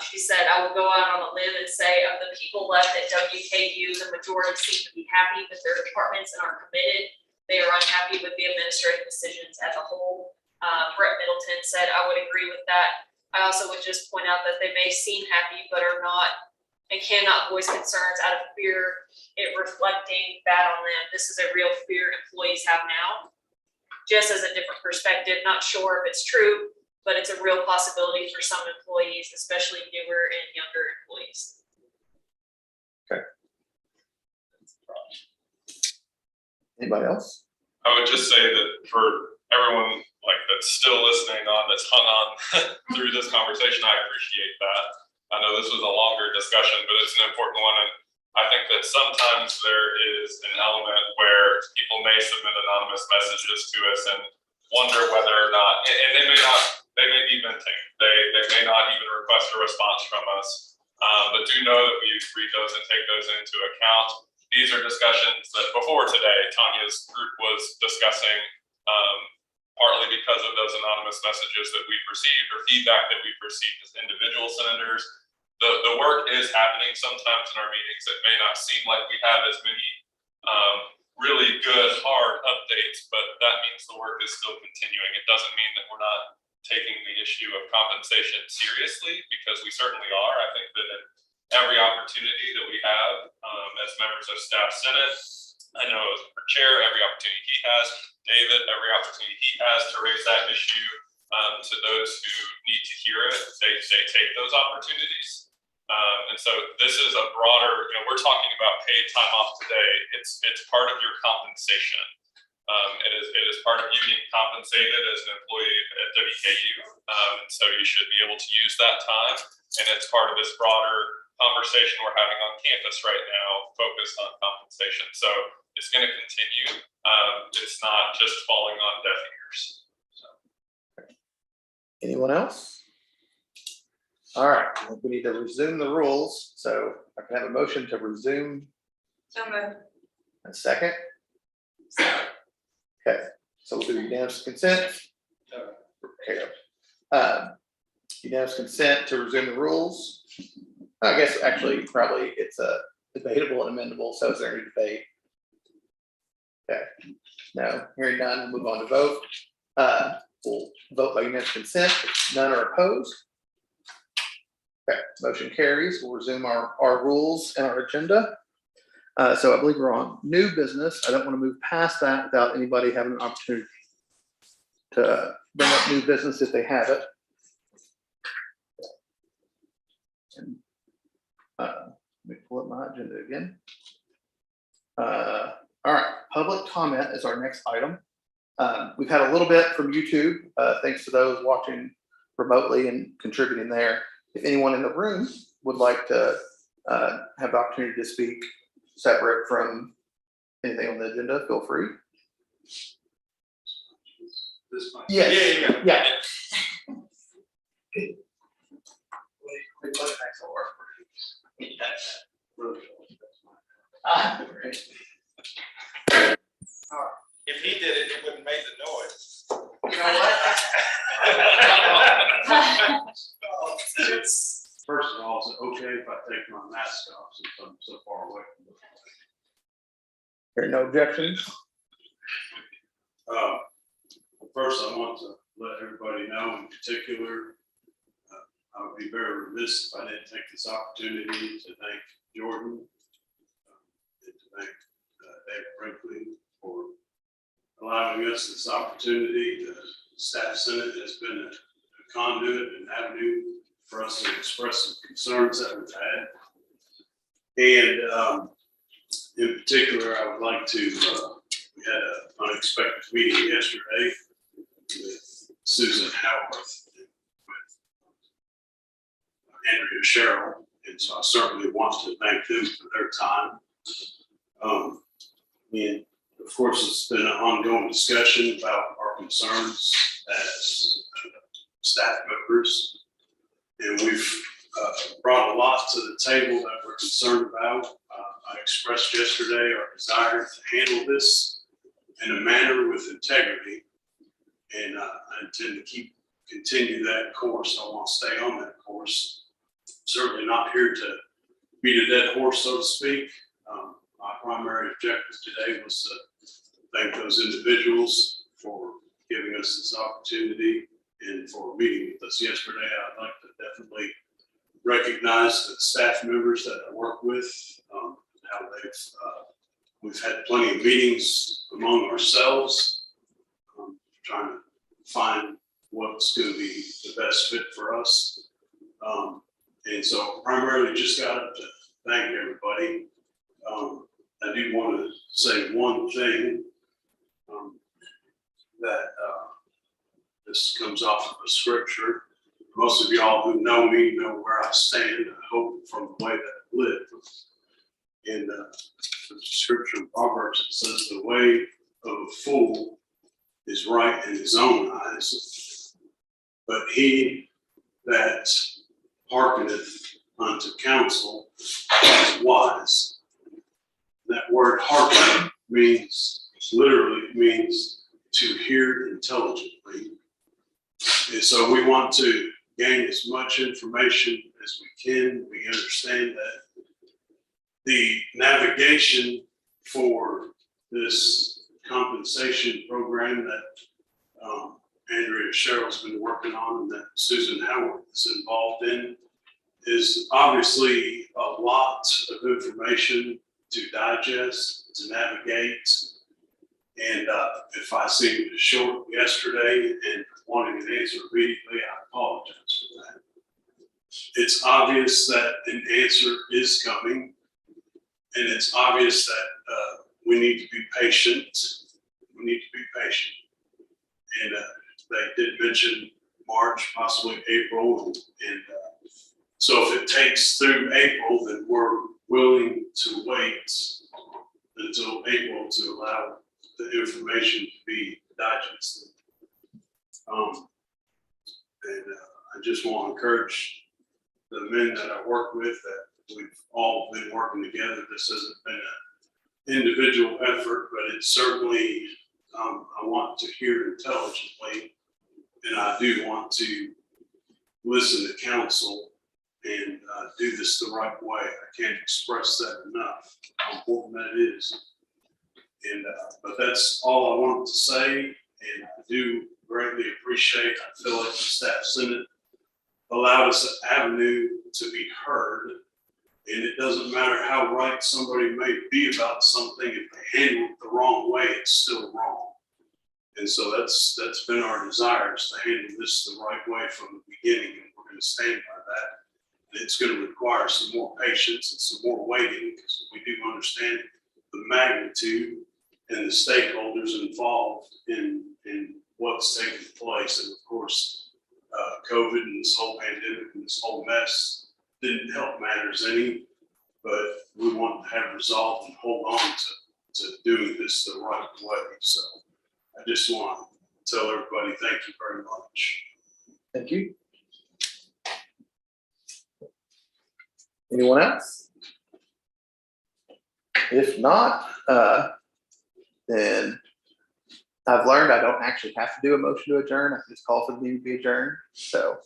She said, I will go out on a limb and say of the people left at WKU, the majority seem to be happy with their departments and are committed. They are unhappy with the administrative decisions as a whole. Brett Middleton said, I would agree with that. I also would just point out that they may seem happy, but are not and cannot voice concerns out of fear, it reflecting bad on them. This is a real fear employees have now. Just as a different perspective, not sure if it's true, but it's a real possibility for some employees, especially newer and younger employees. Anybody else? I would just say that for everyone like that's still listening on, that's hung on through this conversation, I appreciate that. I know this was a longer discussion, but it's an important one. And I think that sometimes there is an element where people may submit anonymous messages to us and wonder whether or not, and they may be venting. They may not even request a response from us. But do know that we read those and take those into account. These are discussions that before today, Tanya's group was discussing, partly because of those anonymous messages that we've received or feedback that we've received as individual senators. The work is happening sometimes in our meetings. It may not seem like we have as many really good, hard updates, but that means the work is still continuing. It doesn't mean that we're not taking the issue of compensation seriously, because we certainly are. I think that at every opportunity that we have as members of staff senate, I know as our chair, every opportunity he has, David, every opportunity he has to raise that issue to those who need to hear it, they take those opportunities. And so this is a broader, we're talking about paid time off today. It's part of your compensation. It is part of you being compensated as an employee at WKU. And so you should be able to use that time. And it's part of this broader conversation we're having on campus right now, focused on compensation. So it's going to continue. It's not just falling on deaf ears. So. Anyone else? All right, I think we need to resume the rules. So I can have a motion to resume. So moved. A second. Okay, so we'll do unanimous consent. Okay. Unanimous consent to resume the rules. I guess actually probably it's a debatable and amendable. So is there any debate? Okay. No, hearing none, we'll move on to vote. We'll vote by unanimous consent. If none are opposed. Okay, motion carries. We'll resume our rules and our agenda. So I believe we're on new business. I don't want to move past that without anybody having an opportunity to bring up new business if they have it. And, let me pull up my agenda again. All right, public comment is our next item. We've had a little bit from YouTube, thanks to those watching remotely and contributing there. If anyone in the room would like to have the opportunity to speak separate from anything on the agenda, feel free. Yes. Yeah. If he did it, it wouldn't make the noise. You know what? First of all, is it okay if I take my mask off since I'm so far away from the There are no objections. First, I want to let everybody know in particular, I would be very remiss if I didn't take this opportunity to thank Jordan and to thank Dave Brinkley for allowing us this opportunity. The staff senate has been a conduit and avenue for us to express some concerns that we've had. And in particular, I would like to, we had an unexpected meeting yesterday with Susan Howarth and with Andrea Sherrill. And so I certainly want to thank them for their time And of course, it's been an ongoing discussion about our concerns as staff members. And we've brought a lot to the table that we're concerned about. I expressed yesterday our desire to handle this in a manner with integrity. And I intend to continue that course. I want to stay on that course. Certainly not here to beat a dead horse, so to speak. My primary objective today was to thank those individuals for giving us this opportunity and for meeting with us yesterday. I'd like to definitely recognize the staff members that I work with, how we've had plenty of meetings among ourselves, trying to find what's going to be the best fit for us. And so primarily just got to thank everybody. I do want to say one thing, that this comes off of a scripture. Most of y'all who know me know where I stand, I hope, from the way that I live. In the scripture in Proverbs, it says the way of a fool is right in his own eyes, but he that hearkeneth unto counsel is wise. That word hearken literally means to hear intelligently. And so we want to gain as much information as we can. We understand that the navigation for this compensation program that Andrea Cheryl's been working on and that Susan Howard is involved in is obviously a lot of information to digest, to navigate. And if I seemed short yesterday and wanting an answer immediately, I apologize for that. It's obvious that an answer is coming, and it's obvious that we need to be patient. We need to be patient. And they did mention March, possibly April, and so if it takes through April, then we're willing to wait until April to allow the information to be digested. I just want to encourage the men that I work with that we've all been working together. This hasn't been an individual effort, but it's certainly, I want to hear intelligently, and I do want to listen to counsel and do this the right way. I can't express that enough, how important that is. And but that's all I wanted to say, and I do greatly appreciate. I feel like the staff senate allowed us an avenue to be heard, and it doesn't matter how right somebody may be about something. If they handle it the wrong way, it's still wrong. And so that's been our desire, is to handle this the right way from the beginning, and we're going to stand by that. It's going to require some more patience and some more waiting, because we do understand the magnitude and the stakeholders involved in what's taking place. And of course, COVID and this whole pandemic and this whole mess didn't help matters any, but we want to have resolve and hold on to doing this the right way. So I just want to tell everybody, thank you very much. Thank you. Anyone else? If not, then I've learned I don't actually have to do a motion to adjourn. I can just call for the meeting to be adjourned. So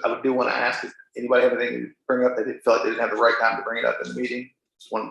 I do want to ask if anybody have anything to bring up that they feel like they didn't have the right time to bring it up in the meeting. Just one